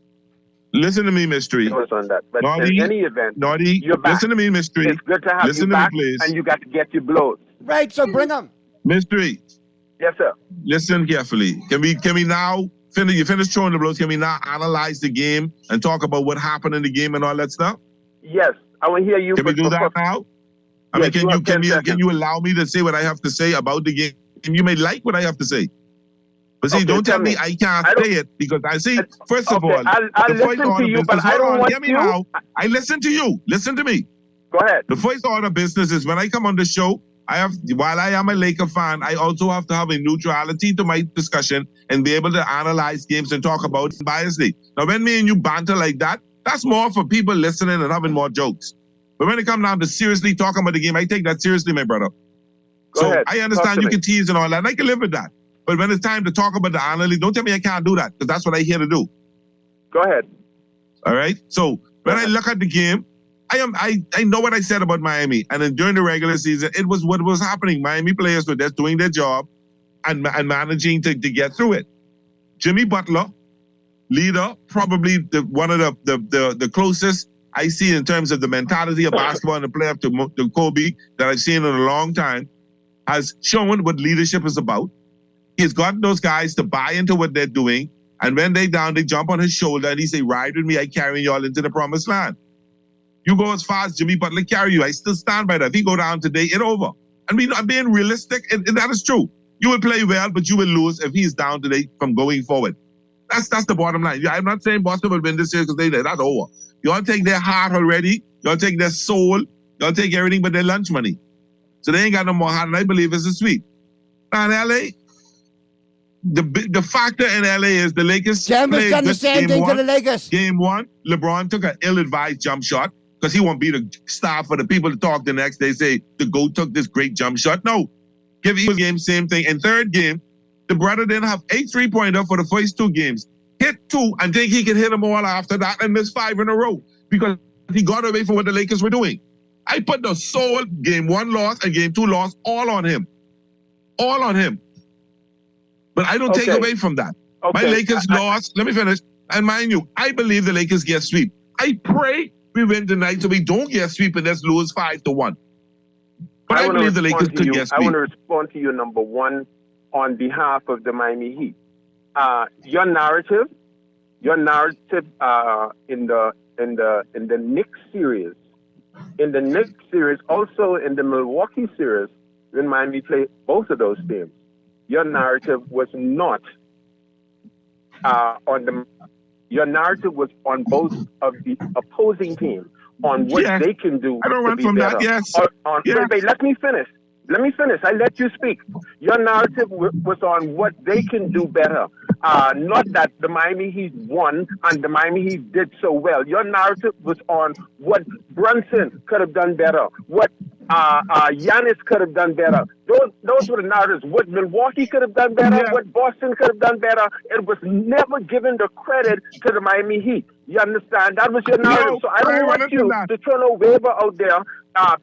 Listen to me, Mystery. On that. But in any event, you're back. Listen to me, Mystery. It's good to have you back, and you got to get your blows. Right, so bring them. Mystery. Yes, sir. Listen carefully. Can we now finish? You finish throwing the blows. Can we now analyze the game and talk about what happened in the game and all that stuff? Yes, I will hear you. Can we do that now? I mean, can you allow me to say what I have to say about the game? You may like what I have to say. But see, don't tell me I can't say it because I see, first of all, I'll listen to you, but I don't want you. I listen to you. Listen to me. Go ahead. The first order of business is when I come on the show, while I am a Laker fan, I also have to have a neutrality to my discussion and be able to analyze games and talk about it biasly. Now, when me and you banter like that, that's more for people listening and having more jokes. But when it comes down to seriously talking about the game, I take that seriously, my brother. Go ahead. I understand you can tease and all that, and I can live with that. But when it's time to talk about the analysis, don't tell me I can't do that, because that's what I'm here to do. Go ahead. All right? So when I look at the game, I know what I said about Miami, and then during the regular season, it was what was happening. Miami players were just doing their job and managing to get through it. Jimmy Butler, leader, probably one of the closest I see in terms of the mentality of basketball and the player to Kobe that I've seen in a long time, has shown what leadership is about. He's gotten those guys to buy into what they're doing, and when they're down, they jump on his shoulder and he say, "Ride with me, I carry y'all into the promised land." You go as far as Jimmy Butler carry you. I still stand by that. If he go down today, it's over. I mean, I'm being realistic, and that is true. You will play well, but you will lose if he's down today from going forward. That's the bottom line. I'm not saying Boston will win this year because that's over. Y'all take their heart already. Y'all take their soul. Y'all take everything but their lunch money. So they ain't got no more heart, and I believe it's a sweep. Now in LA, the factor in LA is the Lakers. Chamber's done the same thing to the Lakers. Game one, LeBron took an ill-advised jump shot because he won't be the star for the people to talk the next day, say the GOAT took this great jump shot. No. Give Eagles game, same thing. And third game, the brother didn't have 8 3-pointer for the first 2 games. Hit 2 and think he could hit them all after that and miss 5 in a row because he got away from what the Lakers were doing. I put the sole game 1 loss and game 2 loss all on him. All on him. But I don't take away from that. My Lakers lost. Let me finish. And mind you, I believe the Lakers get sweep. I pray we win tonight so we don't get sweep and let's lose 5-1. But I believe the Lakers could get sweep. I want to respond to you, number one, on behalf of the Miami Heat. Your narrative in the Knicks series, also in the Milwaukee series, when Miami played both of those teams, your narrative was not your narrative was on both of the opposing teams on what they can do. I don't run from that. Yes. Wait, let me finish. I let you speak. Your narrative was on what they can do better. Not that the Miami Heat won and the Miami Heat did so well. Your narrative was on what Brunson could have done better, what Giannis could have done better. Those were the narratives. What Milwaukee could have done better, what Boston could have done better. It was never given the credit to the Miami Heat. You understand? That was your narrative. No, so I don't want you to turn a waiver out there,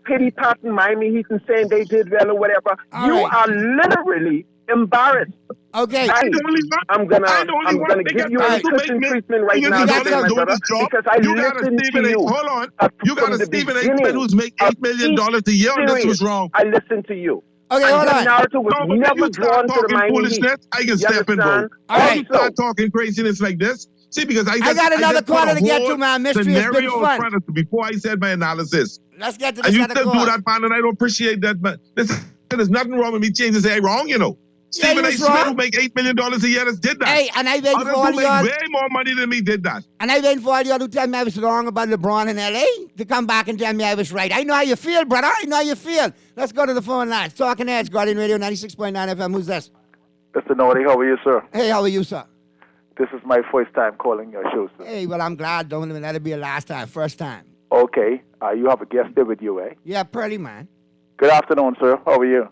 pity-patting Miami Heat and saying they did well or whatever. You are literally embarrassed. Okay. I'm gonna give you a cushion treatment right now, because I listened to you. Hold on. You got a Stephen A. Smith who's make $8 million a year, and this was wrong. I listened to you. Okay, hold on. Narrative was never drawn to the Miami Heat. I can step in, bro. You start talking craziness like this. See, because I got another caller to get to, man. Mystery has been fun. Before I said my analysis. Let's get to this. And you other still call. do that, man, and I don't appreciate that. But listen, there's nothing wrong with me changing and say wrong, you know. Stephen A. Smith, who make $8 million a year, did that. Hey, and I waiting for all y'all. y'all. Way more money than me did that. And I waiting for all y'all to tell me I was wrong about LeBron in LA to come back and tell me I was right. I know how you feel, brother. I know how you feel. Let's go to the phone lines. Talking Heads, Guardian Radio 96.9 FM. Who's this? Mr. Naughty, how are you, sir? Hey, how are you, sir? This is my first time calling your show, sir. Hey, well, I'm glad. Don't let it be a last time. First time. Okay. You have a guest there with you, eh? Yeah, Pearly, man. Good afternoon, sir. How are you?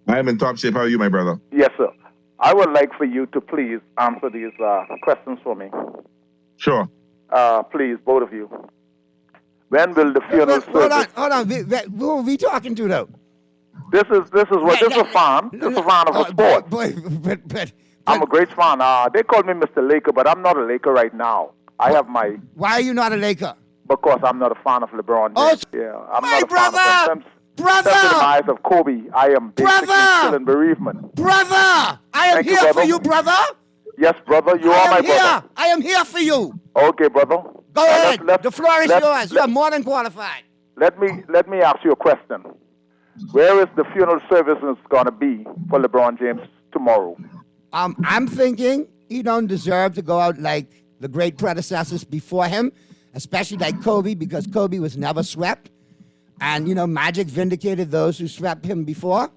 I am in top shape. How are you, my brother? Yes, sir. I would like for you to please answer these questions for me. Sure. Please, both of you. When will the funeral service... Hold on. Who are we talking to, though? This is a fan. This is a fan of a sport. But I'm a great fan. They call me Mr. Laker, but I'm not a Laker right now. I have my... Why are you not a Laker? Because I'm not a fan of LeBron James. I'm not a brother! fan of him. Brother! Since the demise of Kobe, I am basically still in bereavement. Brother! I am here for you, brother. Yes, brother. You are my brother. I am here for you. Okay, brother. Go ahead. The floor is yours. You are more than qualified. Let me ask you a question. Where is the funeral services going to be for LeBron James tomorrow? I'm thinking he don't deserve to go out like the great predecessors before him, especially like Kobe, because Kobe was never swept. And, you know, Magic vindicated those who swept him before.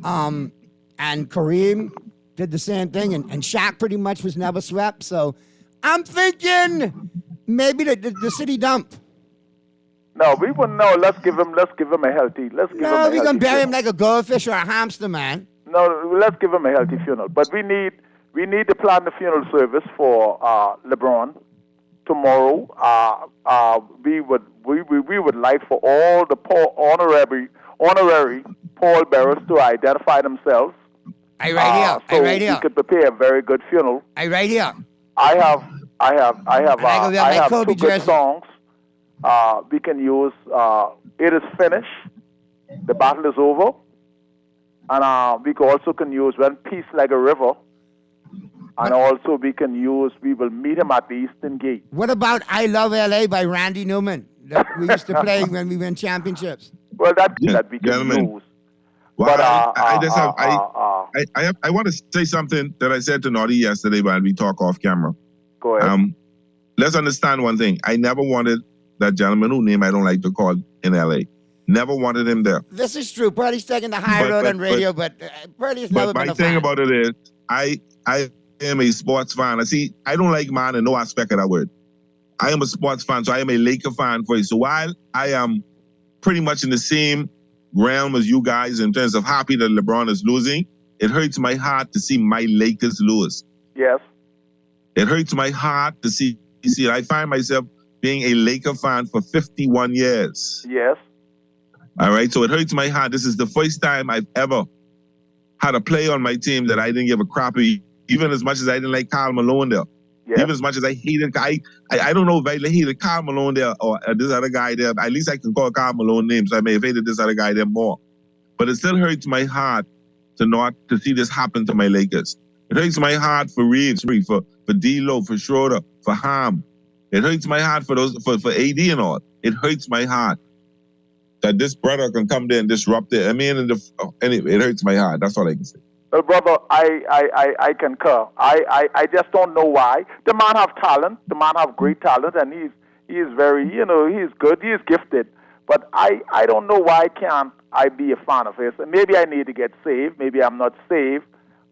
And Kareem did the same thing. And Shaq pretty much was never swept. So I'm thinking maybe the city dump. No, we wouldn't know. Let's give him a healthy. No, we're going to bury him like a goldfish or a hamster, man. No, let's give him a healthy funeral. But we need to plan the funeral service for LeBron tomorrow. We would like for all the honorary pallbearers to identify themselves. Hey, right here. So right here. we could prepare a very good funeral. Hey, right here. I have two good songs. We can use It Is Finished, The Battle Is Over, and we also can use When Peace Like a River, and also we can use We Will Meet Him at the Eastern Gate. What about I Love L.A. by Randy Newman that we used to play when we win championships? Well, that we can use. Well, But, I want to say something that I said to Naughty yesterday while we talk off camera. Go ahead. Let's understand one thing. I never wanted that gentleman whose name I don't like to call in L.A. Never wanted him there. This is true. Purdy's taking the high road on radio, but Purdy's never been a fan. But my thing about it is, I am a sports fan. See, I don't like man in no aspect of that word. I am a sports fan, so I am a Laker fan for you. So while I am pretty much in the same realm as you guys in terms of happy that LeBron is losing, it hurts my heart to see my Lakers lose. Yes. It hurts my heart to see. You see, I find myself being a Laker fan for 51 years. Yes. All right, so it hurts my heart. This is the first time I've ever had a player on my team that I didn't give a crap, even as much as I didn't like Karl Malone there. Yes. Even as much as I hated, I don't know if I hated Karl Malone there or this other guy there. At least I can call Karl Malone names. So I may have hated this other guy there more. But it still hurts my heart to see this happen to my Lakers. It hurts my heart for Reeves, for D'Lo, for Schroeder, for Ham. It hurts my heart for AD and all. It hurts my heart that this brother can come there and disrupt it. I mean, anyway, it hurts my heart. That's all I can say. Well, brother, I concur. I just don't know why. The man have talent. The man have great talent, and he is very, he's good. He is gifted. But I don't know why can't I be a fan of his. Maybe I need to get saved. Maybe I'm not saved.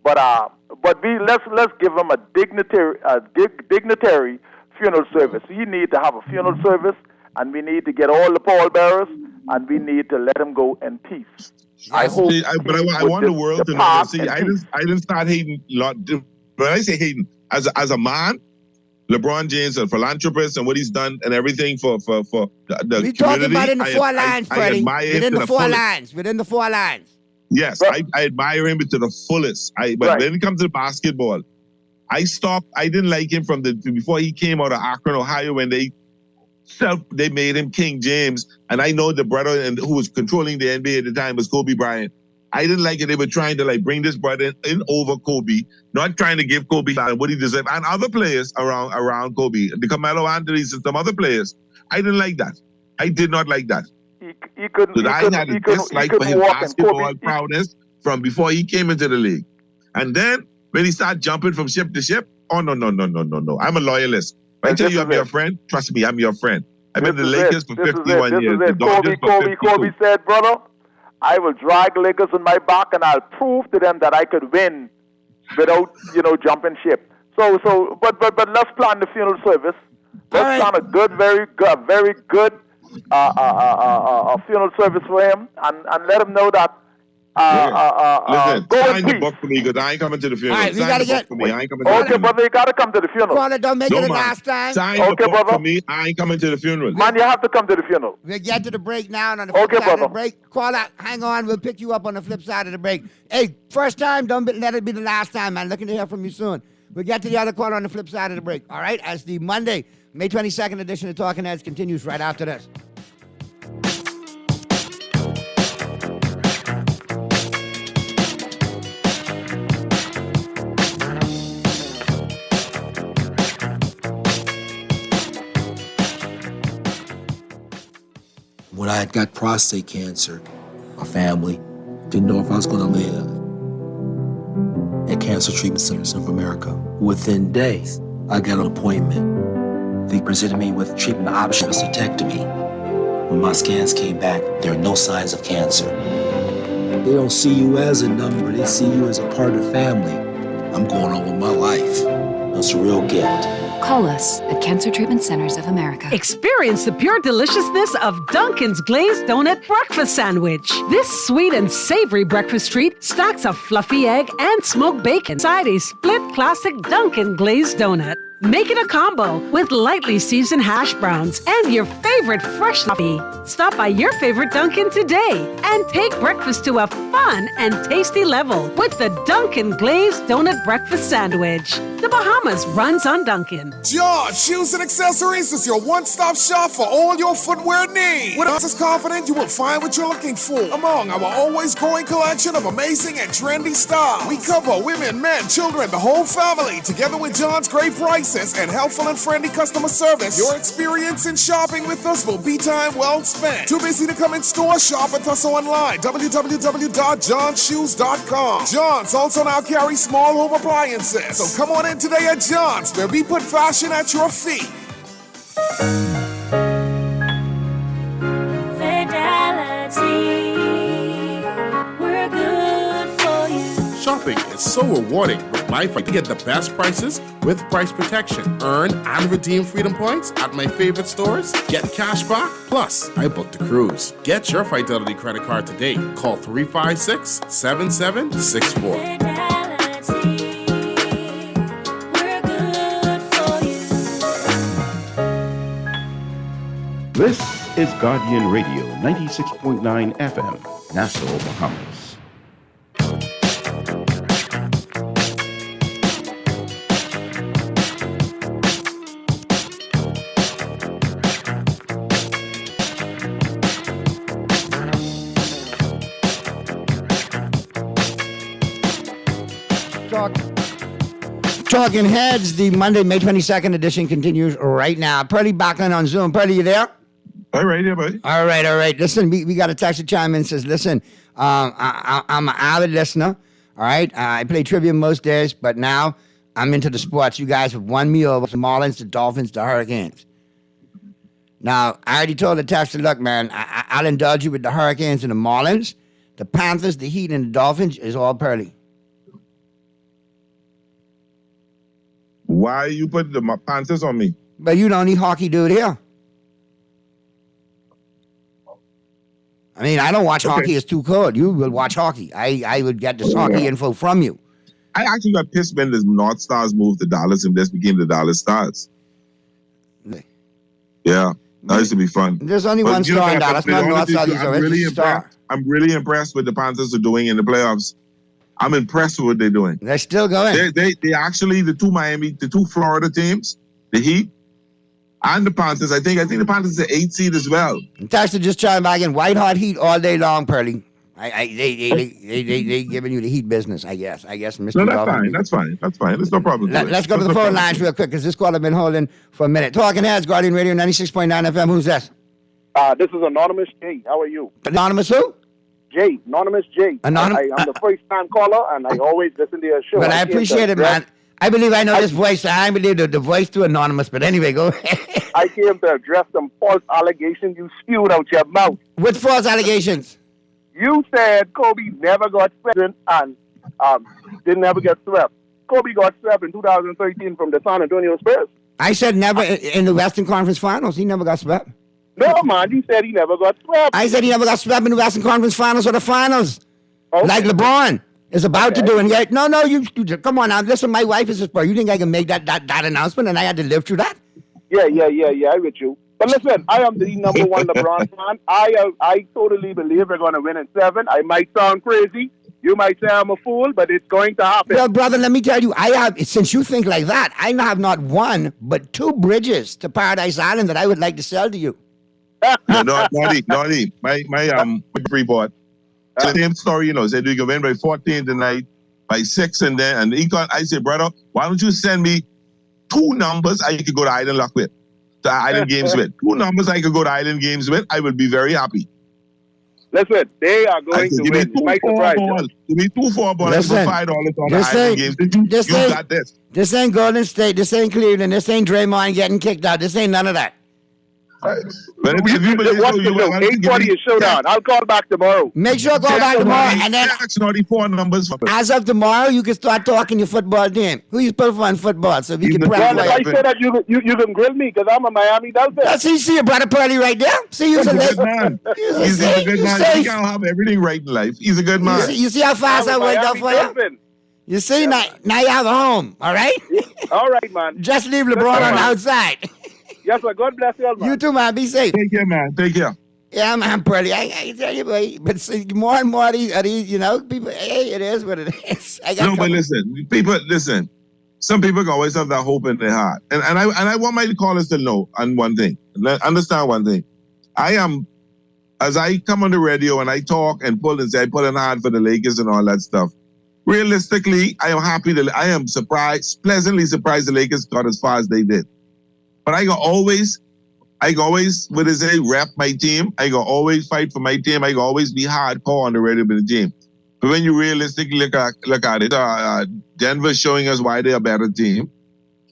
But let's give him a dignitary funeral service. He need to have a funeral service, and we need to get all the pallbearers, and we need to let him go in peace. I hope. I want the world to know. See, I didn't start hating. When I say hating, as a man, LeBron James, a philanthropist, and what he's done and everything for the community. We talking about in the four lines, Freddie. Within the four lines. Within the four lines. Yes, I admire him to the fullest. But when it comes to basketball, I didn't like him before he came out of Akron, Ohio, when they made him King James. And I know the brother who was controlling the NBA at the time was Kobe Bryant. I didn't like it. They were trying to bring this brother in over Kobe, not trying to give Kobe what he deserved, and other players around Kobe, the Carmelo Anthony's and some other players. I didn't like that. I did not like that. I had a dislike for his basketball prowess from before he came into the league. And then when he started jumping from ship to ship, oh, no. I'm a loyalist. If I tell you I'm your friend, trust me, I'm your friend. I've been to the Lakers for 51 years. Kobe said, brother, I will drag Lakers on my back and I'll prove to them that I could win without, jumping ship. But let's plan the funeral service. Let's plan a very good funeral service for him and let him know that listen, sign the book for me because I ain't coming to the funeral. All right, we gotta get. Okay, brother, you gotta come to the funeral. Brother, don't make it the last time. Sign the book for me. I ain't coming to the funeral. Man, you have to come to the funeral. We'll get to the break now, and on the flip side of the break, call out. Hang on, we'll pick you up on the flip side of the break. Hey, first time, let it be the last time, man. Looking to hear from you soon. We'll get to the other caller on the flip side of the break. All right, as the Monday, May 22nd edition of Talking Heads continues right after this. When I had got prostate cancer, my family didn't know if I was going to live. At Cancer Treatment Centers of America, within days, I got an appointment. They presented me with treatment options, mastectomy, When my scans came back, there are no signs of cancer. They don't see you as a number, they see you as a part of the family. I'm going on with my life. That's a real gift. Call us at Cancer Treatment Centers of America. Experience the pure deliciousness of Dunkin's Glazed Donut Breakfast Sandwich. This sweet and savory breakfast treat stacks a fluffy egg and smoked bacon inside a split classic Dunkin' Glazed Donut. Make it a combo with lightly seasoned hash browns and your favorite fresh coffee. Stop by your favorite Dunkin' today and take breakfast to a fun and tasty level with the Dunkin' Glazed Donut Breakfast Sandwich. The Bahamas runs on Dunkin'. John Shoes and Accessories is your one-stop shop for all your footwear needs. With us is confident you will find what you're looking for among our always growing collection of amazing and trendy styles. We cover women, men, children, the whole family. Together with John's great prices and helpful and friendly customer service, your experience in shopping with us will be time well spent. Too busy to come in store? Shop with us online. www.johnshoes.com. John's also now carries small home appliances. So come on in today at John's, where we put fashion at your feet. We're good for you. Shopping is so rewarding with MyFi to get the best prices with price protection. Earn and redeem freedom points at my favorite stores. Get cash back. Plus, I booked a cruise. Get your Fidelity credit card today. Call 356-7764. This is Guardian Radio, 96.9 FM, Nassau, Bahamas. Talking Heads, the Monday, May 22nd edition continues right now. Pearly Backlund on Zoom. Pearly, you there? All right, yeah, buddy. All right. Listen, we got a text to chime in. Says, listen, I'm an avid listener. All right, I play trivia most days, but now I'm into the sports. You guys have won me over. The Marlins, the Dolphins, the Hurricanes. Now, I already told the texter, look, man, I'll indulge you with the Hurricanes and the Marlins. The Panthers, the Heat, and the Dolphins is all Pearly. Why you put the Panthers on me? But you the only hockey dude here. I mean, I don't watch hockey. It's too cold. You will watch hockey. I would get this hockey info from you. I actually got pissed when the North Stars moved to Dallas and this became the Dallas Stars. Yeah, that used to be fun. There's only one star in Dallas, not North Stars. I'm really impressed with the Panthers are doing in the playoffs. I'm impressed with what they're doing. They're still going. They actually, the two Florida teams, the Heat and the Panthers. I think the Panthers are 8th seed as well. Texas just trying back in white hot heat all day long, Pearly. They giving you the heat business, I guess. Mr. No, that's fine. There's no problem. Let's go to the phone lines real quick because this call I've been holding for a minute. Talking Heads, Guardian Radio 96.9 FM. Who's this? This is Anonymous J. How are you? Anonymous who? Jay, Anonymous J. I'm the first-time caller, and I always listen to your show. Well, I appreciate it, man. I believe I know this voice. I believe the voice too anonymous, but anyway, go ahead. I came to address some false allegations you spewed out your mouth. What false allegations? You said Kobe never got swept and didn't ever get swept. Kobe got swept in 2013 from the San Antonio Spurs. I said never in the Western Conference Finals. He never got swept. No, man, you said he never got swept. I said he never got swept in the Western Conference Finals or the Finals. Okay. Like LeBron is about to do. And yet, no, you come on now. Listen, my wife is a Spur. You think I can make that announcement and I had to live through that? Yeah, I'm with you. But listen, I am the number one LeBron fan. I totally believe we're going to win in 7. I might sound crazy. You might say I'm a fool, but it's going to happen. Well, brother, let me tell you, since you think like that, I have not one, but 2 bridges to Paradise Island that I would like to sell to you. Naughty. My report. Same story, said we can win by 14 tonight, by 6, and I said, brother, why don't you send me 2 numbers I could go to Island Luck with, to Island Games with. 2 numbers I could go to Island Games with. I will be very happy. Listen, they are going to win. Give me 2 4 balls for $5 on the Island Games. You got this. This ain't Golden State. This ain't Cleveland. This ain't Draymond getting kicked out. This ain't none of that. But if you believe What's so, the you show? want 8:40 is showdown. I'll call back tomorrow. Make sure call back tomorrow, and then That's 94 numbers. as of tomorrow, you can start talking your football team. Who you put for in football, so we can Well, practice. if I say that you can grill me because I'm a Miami Dolphin. See your brother Purdy right there. See, He's a good man. He's a good man. He can't have everything right in life. He's a good man. You see how fast I worked out for you? You see, now you have a home, all right? All right, man. Just leave LeBron on the outside. Yes, sir. God bless you all, man. You too, man. Be safe. Take care, man. Take care. Yeah, man, Purdy. I tell you, boy. But see, more and more of these, you know, people, hey, it is what it is. No, but listen, people, listen. Some people can always have that hope in their heart. And I want my callers to know on one thing. Understand one thing. As I come on the radio and I talk and pull and say I put in hard for the Lakers and all that stuff. Realistically, I am happy I am pleasantly surprised the Lakers got as far as they did. But I can always, what they say, rep my team. I can always fight for my team. I can always be hardcore on the radio with the team. But when you realistically look at it, Denver's showing us why they're a better team.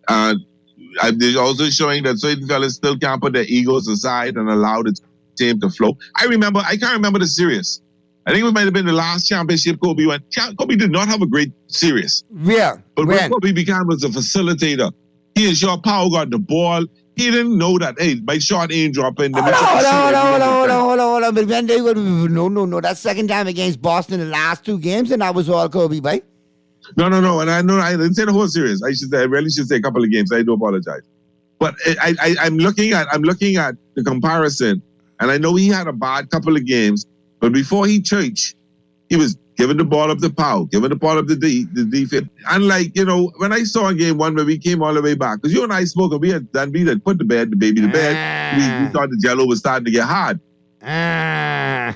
They're also showing that certain fellas still can't put their egos aside and allow the team to flow. I can't remember the series. I think it might have been the last championship Kobe won. Kobe did not have a great series. Yeah. But when Kobe became was a facilitator, he and Shaw Powell got the ball. He didn't know that, hey, my shot ain't dropping. Hold on. But when they were, no. That second time against Boston, the last two games, and that was all Kobe, right? No. And I didn't say the whole series. I really should say a couple of games. I do apologize. But I'm looking at the comparison, and I know he had a bad couple of games, but before he church, he was giving the ball up to Powell, giving the ball up to the defense. Unlike, when I saw game one where we came all the way back, because you and I spoke, and we had put the baby to bed. We thought the jello was starting to get hard. And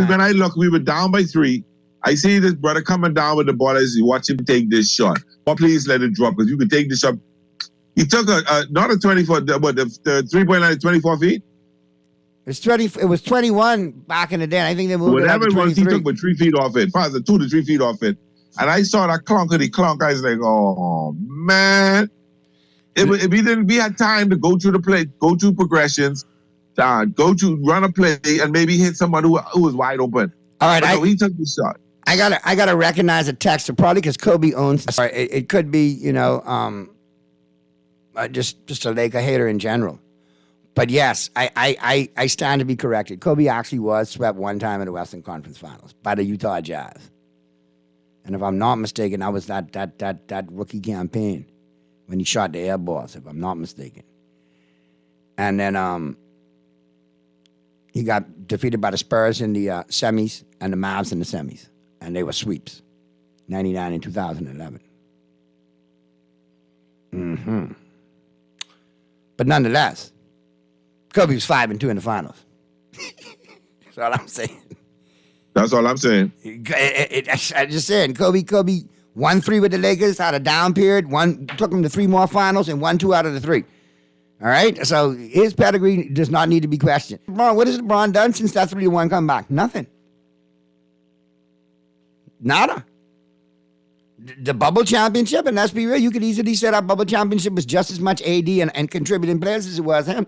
when I look, we were down by 3. I see this brother coming down with the ball as you watch him take this shot. But please let it drop, because you could take the shot. He took not a 24, the 3-point line is 24 feet? It was 21 back in the day. I think they moved whatever it up to 23. He took with 3 feet off it, probably 2 to 3 feet off it. And I saw that clunkety clunk. I was like, oh man. If we had time to go through the play, go through progressions, run a play, and maybe hit someone who was wide open. All right, he took the shot. I gotta recognize a texter, probably because Kobe owns. It could be, just a Laker hater in general. But yes, I stand to be corrected. Kobe actually was swept one time in the Western Conference Finals by the Utah Jazz. And if I'm not mistaken, that was that rookie campaign when he shot the air balls, if I'm not mistaken. And then he got defeated by the Spurs in the semis and the Mavs in the semis. And they were sweeps, 99 and 2011. But nonetheless, Kobe was 5-2 in the finals. That's all I'm saying. That's all I'm saying. I just said, Kobe won 3 with the Lakers, had a down period, took him to 3 more finals, and won 2 out of the 3. All right? So his pedigree does not need to be questioned. What has LeBron done since that 3-1 comeback? Nothing. Nada. The bubble championship, and let's be real, you could easily say that bubble championship was just as much AD and contributing players as it was him.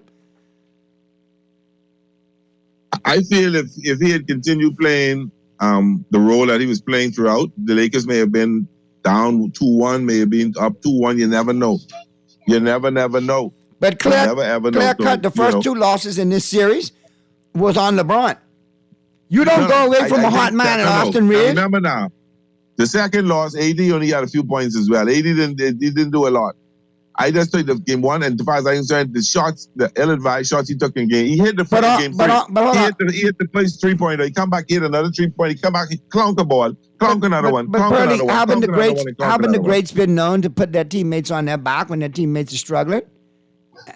I feel if he had continued playing the role that he was playing throughout, the Lakers may have been down 2-1, may have been up 2-1. You never know. You never know. But clear cut, the first 2 losses in this series was on LeBron. You don't go away from a hot man in Austin Reeves. Remember now, the second loss, AD only had a few points as well. AD didn't do a lot. I just took the game 1, and as far as I'm concerned, the shots, the ill-advised shots he took in game, he hit the first game 3. He hit the first 3-pointer. He come back, he hit another 3-pointer. He come back, he clunk a ball, clunk another one. But Purdy, haven't the greats been known to put their teammates on their back when their teammates are struggling?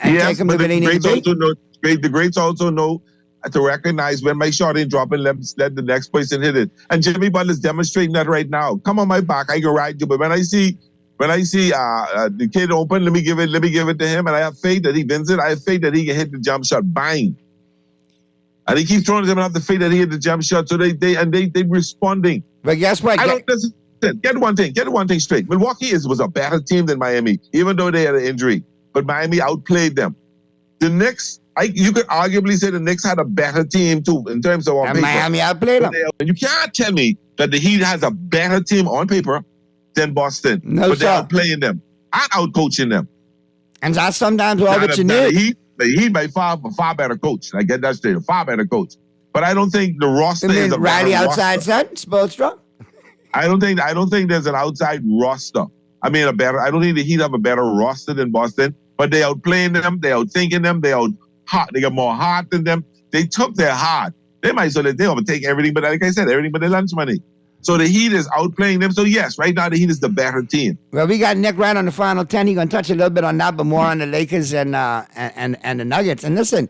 And yes, take them but to the greats also know to recognize when my shot ain't dropping, let the next person hit it. And Jimmy Butler's demonstrating that right now. Come on my back, I can ride you. But when I see the kid open, let me give it to him, and I have faith that he wins it. I have faith that he can hit the jump shot. Bang. And he keeps throwing them, and I have the faith that he hit the jump shot. So they responding. But guess what? Get one thing straight. Milwaukee was a better team than Miami, even though they had an injury. But Miami outplayed them. The Knicks You could arguably say the Knicks had a better team too in terms of on And paper. Miami outplayed them. And you can't tell me that the Heat has a better team on paper than Boston. No, but they're sir. outplaying them and outcoaching them. And that's sometimes all Now, what you the need. Heat by far better coach. I get that straight. A far better coach. But I don't think the roster You mean is a Riley better outside roster. son, Spoelstra? I don't think there's an outside roster. I don't think the Heat have a better roster than Boston, but they outplaying them, they outthinking them, they got more heart than them. They took their heart. They might so that they overtake everything, but like I said, everything but their lunch money. So the Heat is outplaying them. So yes, right now the Heat is the better team. Well, we got Nick right on the final 10. He's going to touch a little bit on that, but more on the Lakers and the Nuggets. And listen,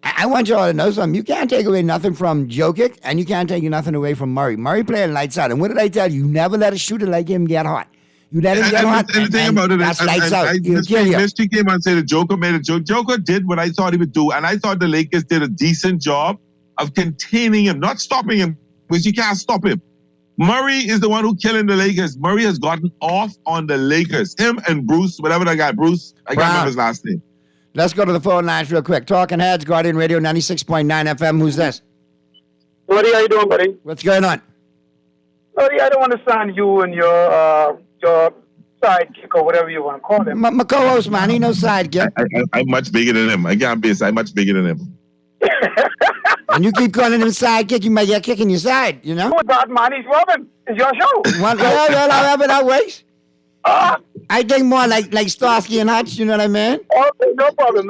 I want you all to know something. You can't take away nothing from Jokic, and you can't take nothing away from Murray. Murray playing lights out. And what did I tell you? You never let a shooter like him get hot. You let him get hot, And the thing about it that's is, lights out. He'll kill you. Mystery came on and said the Joker made a joke. Joker did what I thought he would do, and I thought the Lakers did a decent job of containing him, not stopping him, because you can't stop him. Murray is the one who killing the Lakers. Murray has gotten off on the Lakers. Him and Bruce, whatever that guy, Bruce, I can't remember his last name. Let's go to the phone lines real quick. Talking Heads, Guardian Radio 96.9 FM. Who's this? Buddy, how you doing, buddy? What's going on? Buddy, I don't understand you and your sidekick or whatever you want to call him. My co-host, man, he no sidekick. I'm much bigger than him. I can't be. I'm much bigger than him. And you keep calling him sidekick, you might get kicked in your side, you know? Bad man, he's Robin. It's your show. Well, however that works. I think more like Starsky and Hutch, you know what I mean? Okay, no problem.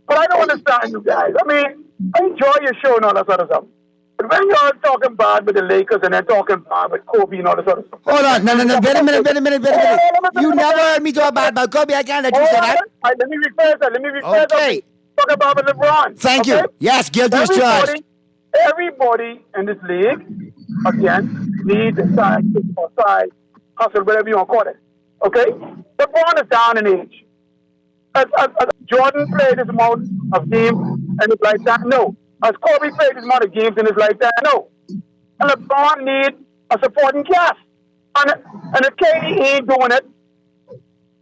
But I don't understand you guys. I mean, I enjoy your show and all that sort of stuff. But when you're talking bad with the Lakers and then talking bad with Kobe and all that sort of stuff. Hold on, no, wait a minute. You never heard me talk bad about Kobe. I can't let you say that. Let me rephrase that. Talk about with LeBron. Thank you. Yes, guilty as charged. Everybody in this league, again, needs a side kick or side hustle, whatever you want to call it. Okay? LeBron is down in age. As Jordan played his amount of games in his lifetime? No. As Kobe played his amount of games in his lifetime? No. And LeBron needs a supporting cast. And if KD ain't doing it,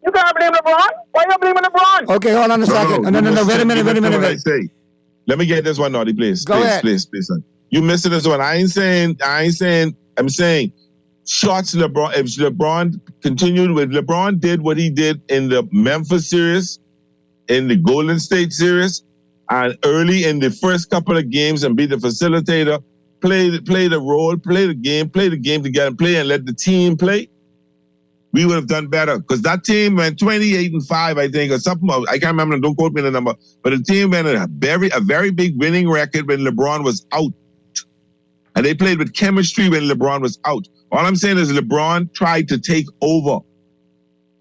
you can't blame LeBron. Why you blaming LeBron? Okay, hold on a second. No, wait a minute. What I say. Let me get this one, Naughty, please. Go ahead. Please, son. You missing this one. I'm saying, shots LeBron. If LeBron continued with LeBron did what he did in the Memphis series, in the Golden State series, and early in the first couple of games and be the facilitator, play the role, play the game together and play and let the team play, we would have done better. Because that team went 28-5, I think, or something. I can't remember, don't quote me on the number. But the team went a very big winning record when LeBron was out. And they played with chemistry when LeBron was out. All I'm saying is LeBron tried to take over.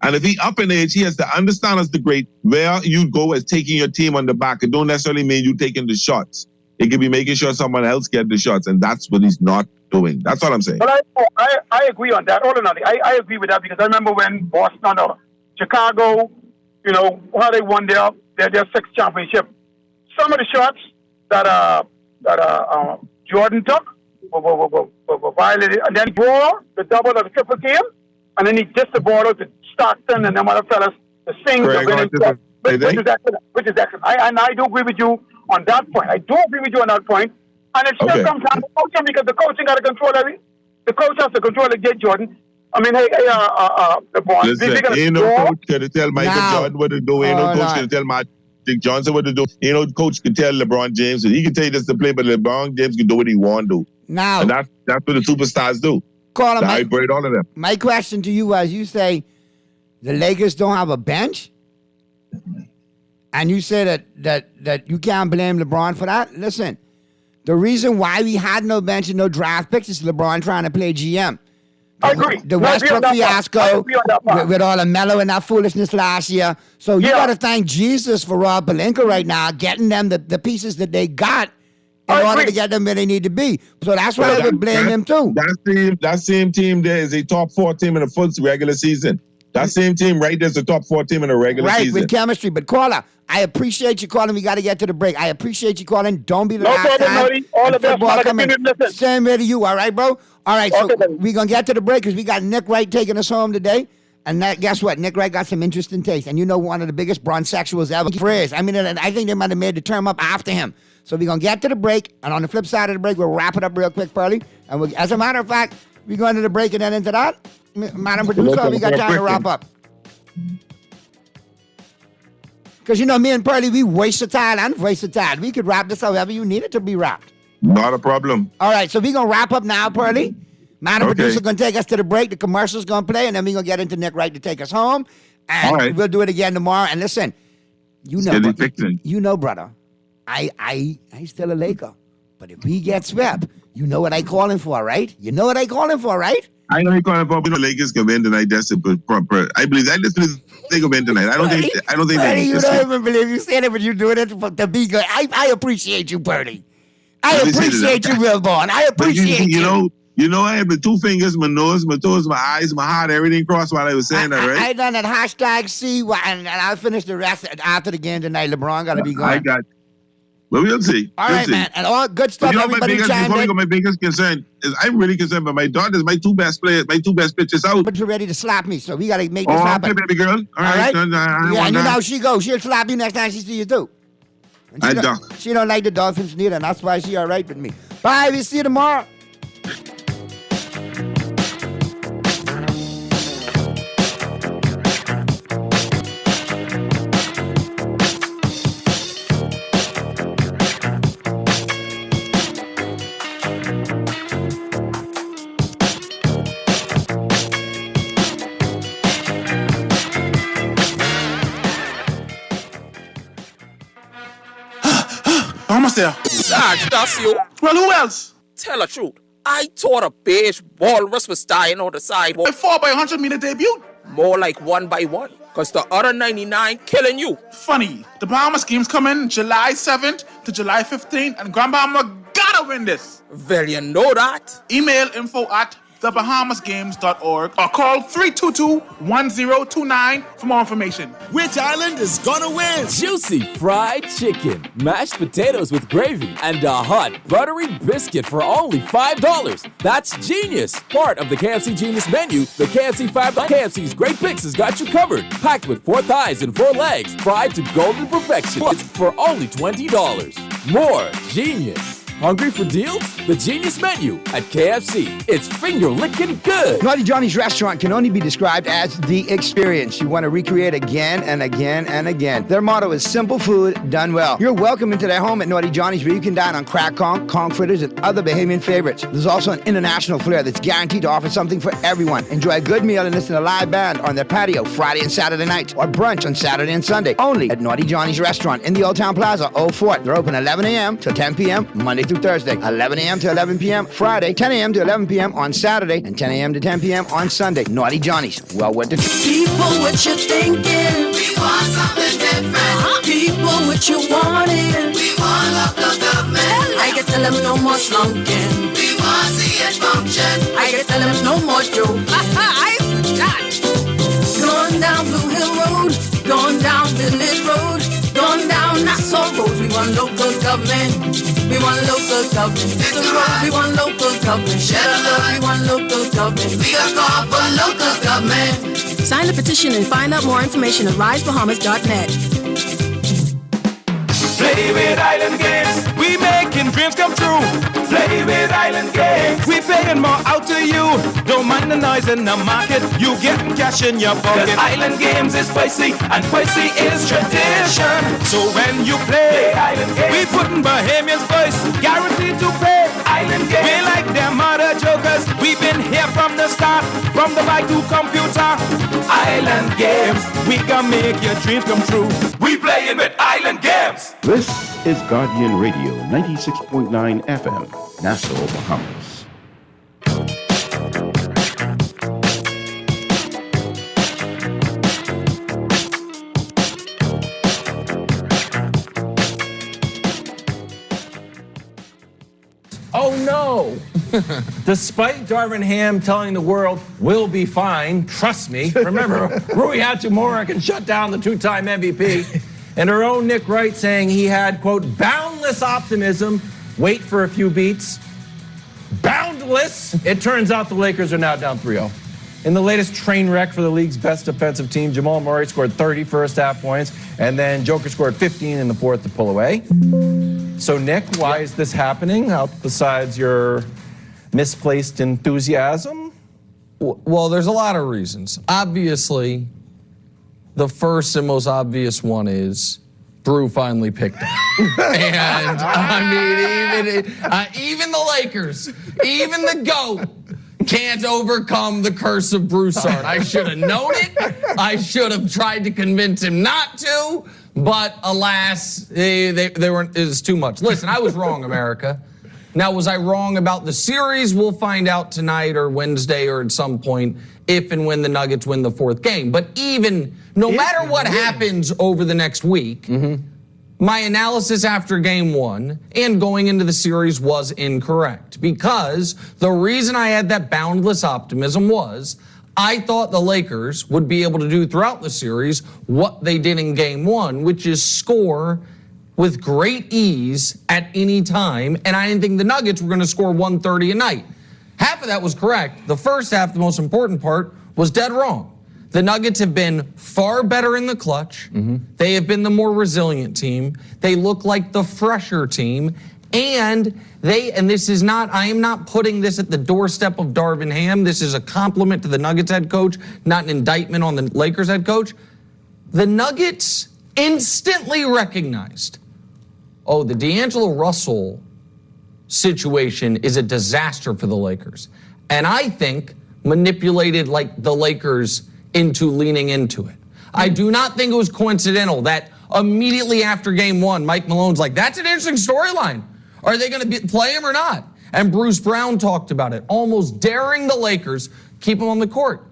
And if he up in age, he has to understand as the great where you go as taking your team on the back. It don't necessarily mean you taking the shots. It could be making sure someone else get the shots, and that's what he's not doing. That's all I'm saying. But I agree on that. All in all, I agree with that because I remember when Boston or Chicago, you know, how they won their sixth championship. Some of the shots that Jordan took were violated, and then he brought the double or the triple team, and then he dished the ball out to Stockton and them other fellas to sing the winning shot, which is excellent. I do agree with you on that point. And it's still sometimes coaching because the coaching got to control the coach has to control the gate, Jordan. I mean, LeBron. Listen, ain't no coach can tell Michael Jordan what to do. Ain't no coach can tell Magic Johnson what to do. Ain't no coach can tell LeBron James. He can tell you this to play, but LeBron James can do what he want to do. Now, and that's what the superstars do. I braid all of them. My question to you was, you say the Lakers don't have a bench? And you say that you can't blame LeBron for that? Listen, the reason why we had no bench and no draft picks is LeBron trying to play GM. I agree. The Westbrook fiasco with all the Melo and that foolishness last year. So you got to thank Jesus for Rob Pelinka right now, getting them the pieces that they got in order to get them where they need to be. So that's why I would blame him too. That same team there is a top 4 team in the full regular season. That same team right there is the top 4 team in the regular season. Right, with chemistry. But caller, I appreciate you calling. We got to get to the break. I appreciate you calling. Don't be the last time. Nody. All the best. Coming. Same way to you. All right, bro? All right, so we're going to get to the break because we got Nick Wright taking us home today. And that, guess what? Nick Wright got some interesting taste. And you know one of the biggest bronzexuals ever. Frizz. I mean, and I think they might have made the term up after him. So we're going to get to the break. And on the flip side of the break, we'll wrap it up real quick, Pearly. And as a matter of fact, we're going to the break and then into that. Madam Producer, we got time to wrap up. Because, you know, me and Pearly, we versatile and versatile. We could wrap this however you need it to be wrapped. Not a problem. All right, so we're going to wrap up now, Pearly. Madam Producer going to take us to the break. The commercial's going to play, and then we're going to get into Nick Wright to take us home. And we'll do it again tomorrow. And listen, you know, brother, I still a Laker. But if he gets swept, you know what I calling for, right? You know what I calling for, right? I know you're calling for the Lakers come in tonight. That's a proper. I believe they come in tonight. I don't think they. You don't even believe you said it, but you're doing it to be good. I appreciate you, Bernie. I appreciate you, Will Bond. I appreciate you. You know, I had my 2 fingers, my nose, my toes, my eyes, my heart, everything crossed while I was saying that, right? I done that hashtag C, and I'll finish the rest after the game tonight. LeBron got to be gone. Well, we'll see. All right, man. And all good stuff. Everybody chimed in. My biggest concern is I'm really concerned about my daughters, my 2 best players, my 2 best pitchers out. But you're ready to slap me, so we got to make this happen. Okay, baby girl. All right. Yeah, and you know how she goes. She'll slap you next time she see you too. She don't like the Dolphins neither, and that's why she all right with me. Bye. We'll see you tomorrow. Almost there. Sarge, that's you. Well, who else? Tell the truth. I thought a beige walrus was dying on the sidewalk. A 4x100 meter debut? More like 1x1. Because the other 99 killing you. Funny. The Bahamas games come in July 7th to July 15th, and Grand Bahama gotta win this. Well, you know that. Email info@thebahamasgames.org or call 322-1029 for more information. Which island is gonna win? Juicy fried chicken, mashed potatoes with gravy, and a hot buttery biscuit for only $5. That's genius! Part of the KFC Genius menu, the KFC KFC's Great Picks has got you covered. Packed with 4 thighs and 4 legs, fried to golden perfection. It's for only $20. More genius. Hungry for deals? The Genius Menu at KFC. It's finger-licking good. Naughty Johnny's restaurant can only be described as the experience you want to recreate again and again and again. Their motto is simple food done well. You're welcome into their home at Naughty Johnny's, where you can dine on crack conch fritters, and other Bahamian favorites. There's also an international flair that's guaranteed to offer something for everyone. Enjoy a good meal and listen to a live band on their patio Friday and Saturday nights, or brunch on Saturday and Sunday. Only at Naughty Johnny's restaurant in the Old Town Plaza, Old Fort. They're open 11 a.m. to 10 p.m. Monday through Thursday, 11 a.m. to 11 p.m. Friday, 10 a.m. to 11 p.m. on Saturday, and 10 a.m. to 10 p.m. on Sunday. Naughty Johnny's. Well, what the... People, what you thinking? We want something different. People, what you wanting? We want local government. I can tell them no more slunking. We want to see it function. I can tell them no more joke. I forgot. Going down Blue Hill Road, going down Village Road, going down Nassau Road. We want local government. We want local government. It's the road. We want local government. Share the love. We want local government. We are called for local government. Sign the petition and find out more information at risebahamas.net. Play with Island Games. We making dreams come true. Play with Island Games. We paying more out to you. Don't mind the noise in the market. You getting cash in your pocket. Island Games is spicy and spicy is tradition. So when you play Island Games, we putting Bahamians first. Guaranteed to pay Island Games. We like them other jokers. We've been here from the start. From the bike to computer. Island Games. We gonna make your dreams come true. We playing with Island Games. This is Guardian Radio 96.9 FM, Nassau, Bahamas. Oh no! Despite Darvin Ham telling the world, we'll be fine, trust me. Remember, Rui Hachimura can shut down the 2-time MVP. And our own Nick Wright saying he had, quote, boundless optimism. Wait for a few beats. Boundless. It turns out the Lakers are now down 3-0. In the latest train wreck for the league's best defensive team, Jamal Murray scored 30 first half points, and then Joker scored 15 in the fourth to pull away. So, Nick, why is this happening, besides your misplaced enthusiasm? Well, there's a lot of reasons. Obviously, the first and most obvious one is Brew finally picked up. And, I mean, even the Lakers, even the GOAT, can't overcome the curse of Broussard. I should have known it. I should have tried to convince him not to. But alas, they weren't. It was too much. Listen, I was wrong, America. Now, was I wrong about the series? We'll find out tonight or Wednesday or at some point if and when the Nuggets win the fourth game. But even no matter what happens over the next week, my analysis after game one and going into the series was incorrect, because the reason I had that boundless optimism was I thought the Lakers would be able to do throughout the series what they did in game one, which is score with great ease at any time, and I didn't think the Nuggets were going to score 130 a night. Half of that was correct. The first half, the most important part, was dead wrong. The Nuggets have been far better in the clutch. They have been the more resilient team. They look like the fresher team. And this is not, I am not putting this at the doorstep of Darvin Ham. This is a compliment to the Nuggets head coach, not an indictment on the Lakers head coach. The Nuggets instantly recognized, oh, the D'Angelo Russell situation is a disaster for the Lakers. And I think manipulated like the Lakers into leaning into it. I do not think it was coincidental that immediately after game one, Mike Malone's like, that's an interesting storyline. Are they going to play him or not? And Bruce Brown talked about it, almost daring the Lakers keep him on the court,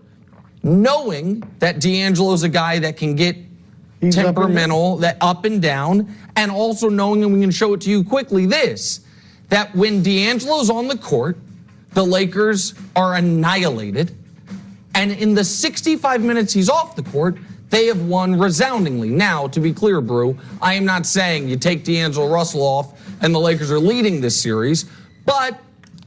knowing that D'Angelo's a guy that can get temperamental, that up and down, and also knowing, and we can show it to you quickly, that when D'Angelo's on the court, the Lakers are annihilated. And in the 65 minutes he's off the court, they have won resoundingly. Now, to be clear, Brew, I am not saying you take D'Angelo Russell off and the Lakers are leading this series, but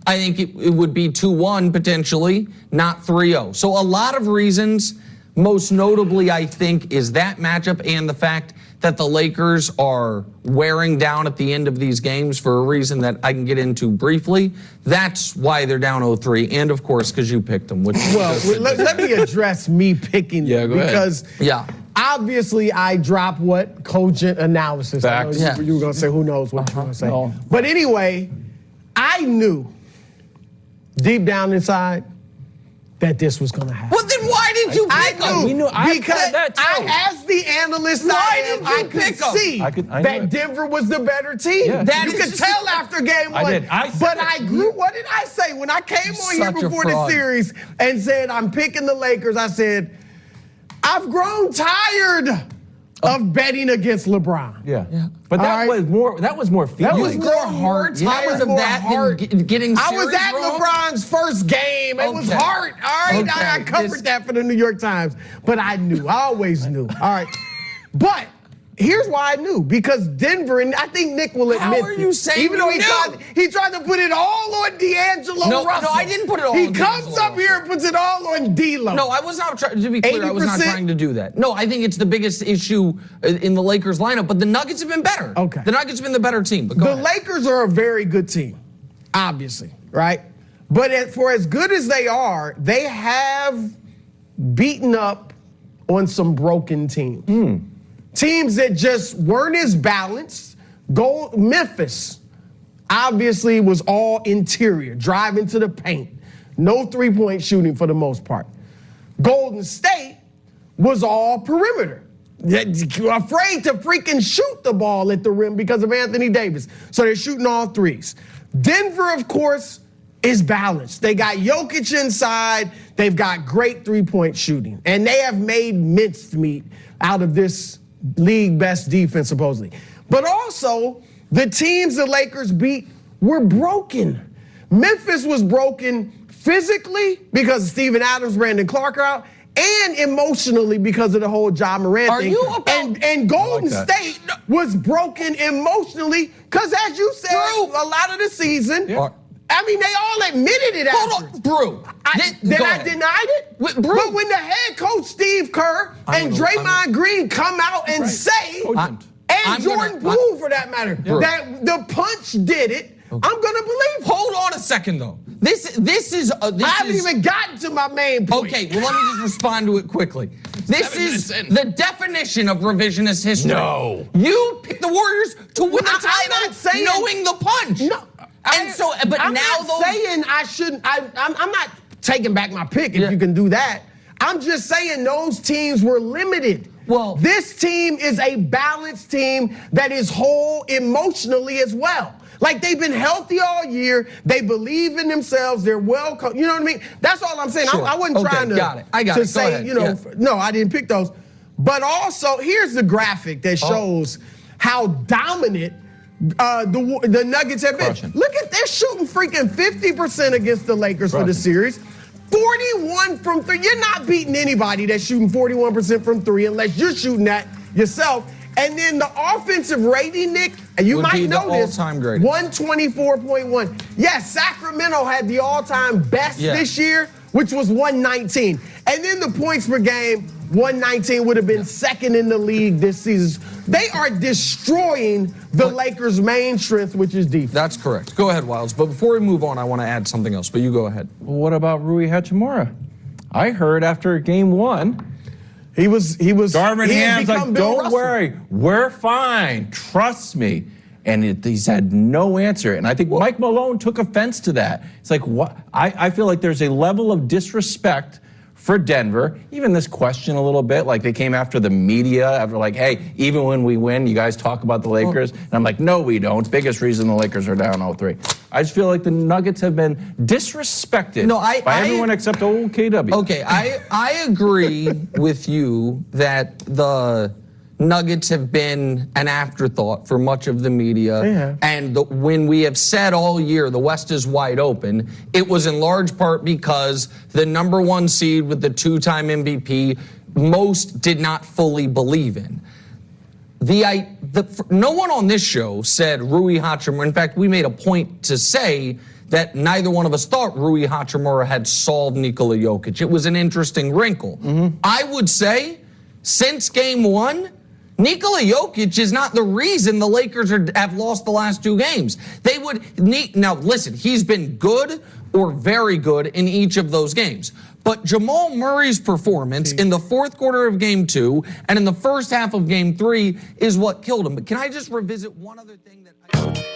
I think it would be 2-1 potentially, not 3-0. So a lot of reasons, most notably I think, is that matchup and the fact that the Lakers are wearing down at the end of these games for a reason that I can get into briefly. That's why they're down 0-3, and of course, because you picked them. Let me address me picking them, because obviously I dropped what cogent analysis. I know you were going to say, who knows what you're going to say. No. But anyway, I knew deep down inside that this was going to happen. Well, then why did you pick them? We knew, because as the analyst I could see that Denver was the better team. Yeah. You could tell after game one. But I grew, what did I say? When I came on here before the series and said, I'm picking the Lakers, I said, I've grown tired of betting against LeBron. Yeah. But that was more feeling. That was more heart. Tired of that than getting serious. I was at LeBron's first game. It was heart. All right. I covered that for the New York Times. But I knew. I always knew. All right. But here's why I knew. Because Denver, and I think Nick will admit How are you saying even though he tried to put it all on D'Angelo Russell. No, I didn't put it all on He comes up here and puts it all on D'Lo. No, I was not trying to be clear. 80%? I was not trying to do that. No, I think it's the biggest issue in the Lakers lineup, but the Nuggets have been better. Okay. The Nuggets have been the better team. But the Lakers are a very good team, obviously, right? But for as good as they are, they have beaten up on some broken teams. Teams that just weren't as balanced. Memphis obviously was all interior, driving to the paint. No three-point shooting for the most part. Golden State was all perimeter. Afraid to freaking shoot the ball at the rim because of Anthony Davis. So they're shooting all threes. Denver, of course, is balanced. They got Jokic inside. They've got great three-point shooting. And they have made mincemeat out of this league best defense, supposedly. But also, the teams the Lakers beat were broken. Memphis was broken physically because Steven Adams, Brandon Clark are out, and emotionally because of the whole Ja Morant thing. And Golden State was broken emotionally because, as you said, a lot of the season, I mean, they all admitted it. Hold on, Brew. Did I deny it? Brew. But when the head coach Steve Kerr and Draymond Green come out and say, and Jordan Poole for that matter, that the punch did it, I'm gonna believe. Hold on a second though. This is. I haven't even gotten to my main point. Okay, well let me just respond to it quickly. This is the definition of revisionist history. No. You picked the Warriors to win the I'm title, not saying- knowing the punch. No. I'm not saying I shouldn't. I'm not taking back my pick if you can do that. I'm just saying those teams were limited. Well, this team is a balanced team that is whole emotionally as well. Like they've been healthy all year. They believe in themselves. They're well, you know what I mean? That's all I'm saying. Sure. I wasn't trying to, got it. I got to it. Go say, ahead. you know, no, I didn't pick those. But also, here's the graphic that shows how dominant the Nuggets have been. Look at, they're shooting freaking 50% against the Lakers for the series. 41 from three. You're not beating anybody that's shooting 41% from three unless you're shooting that yourself. And then the offensive rating, Nick, and you might know this, 124.1. Yes, Sacramento had the all-time best this year, which was 119. And then the points per game, 119 would have been second in the league this season. They are destroying the Lakers' main strength, which is defense. That's correct. Go ahead, Wilds. But before we move on, I want to add something else. But you go ahead. What about Rui Hachimura? I heard after game one, he was Darvin Ham's like, don't Russell. worry, we're fine, trust me. And he's had no answer. And I think Mike Malone took offense to that. It's like, what? I feel like there's a level of disrespect for Denver. Even this question a little bit, like they came after the media, after like, hey, even when we win, you guys talk about the Lakers. And I'm like, no, we don't. Biggest reason the Lakers are down 0-3. I just feel like the Nuggets have been disrespected by everyone except old KW. Okay, I agree with you that the Nuggets have been an afterthought for much of the media. And when we have said all year the West is wide open, it was in large part because the number one seed with the two-time MVP, most did not fully believe in. No one on this show said Rui Hachimura. In fact, we made a point to say that neither one of us thought Rui Hachimura had solved Nikola Jokic. It was an interesting wrinkle. I would say, since game one, Nikola Jokic is not the reason the Lakers have lost the last two games. Now listen, he's been good or very good in each of those games. But Jamal Murray's performance in the fourth quarter of game two and in the first half of game three is what killed him. But can I just revisit one other thing that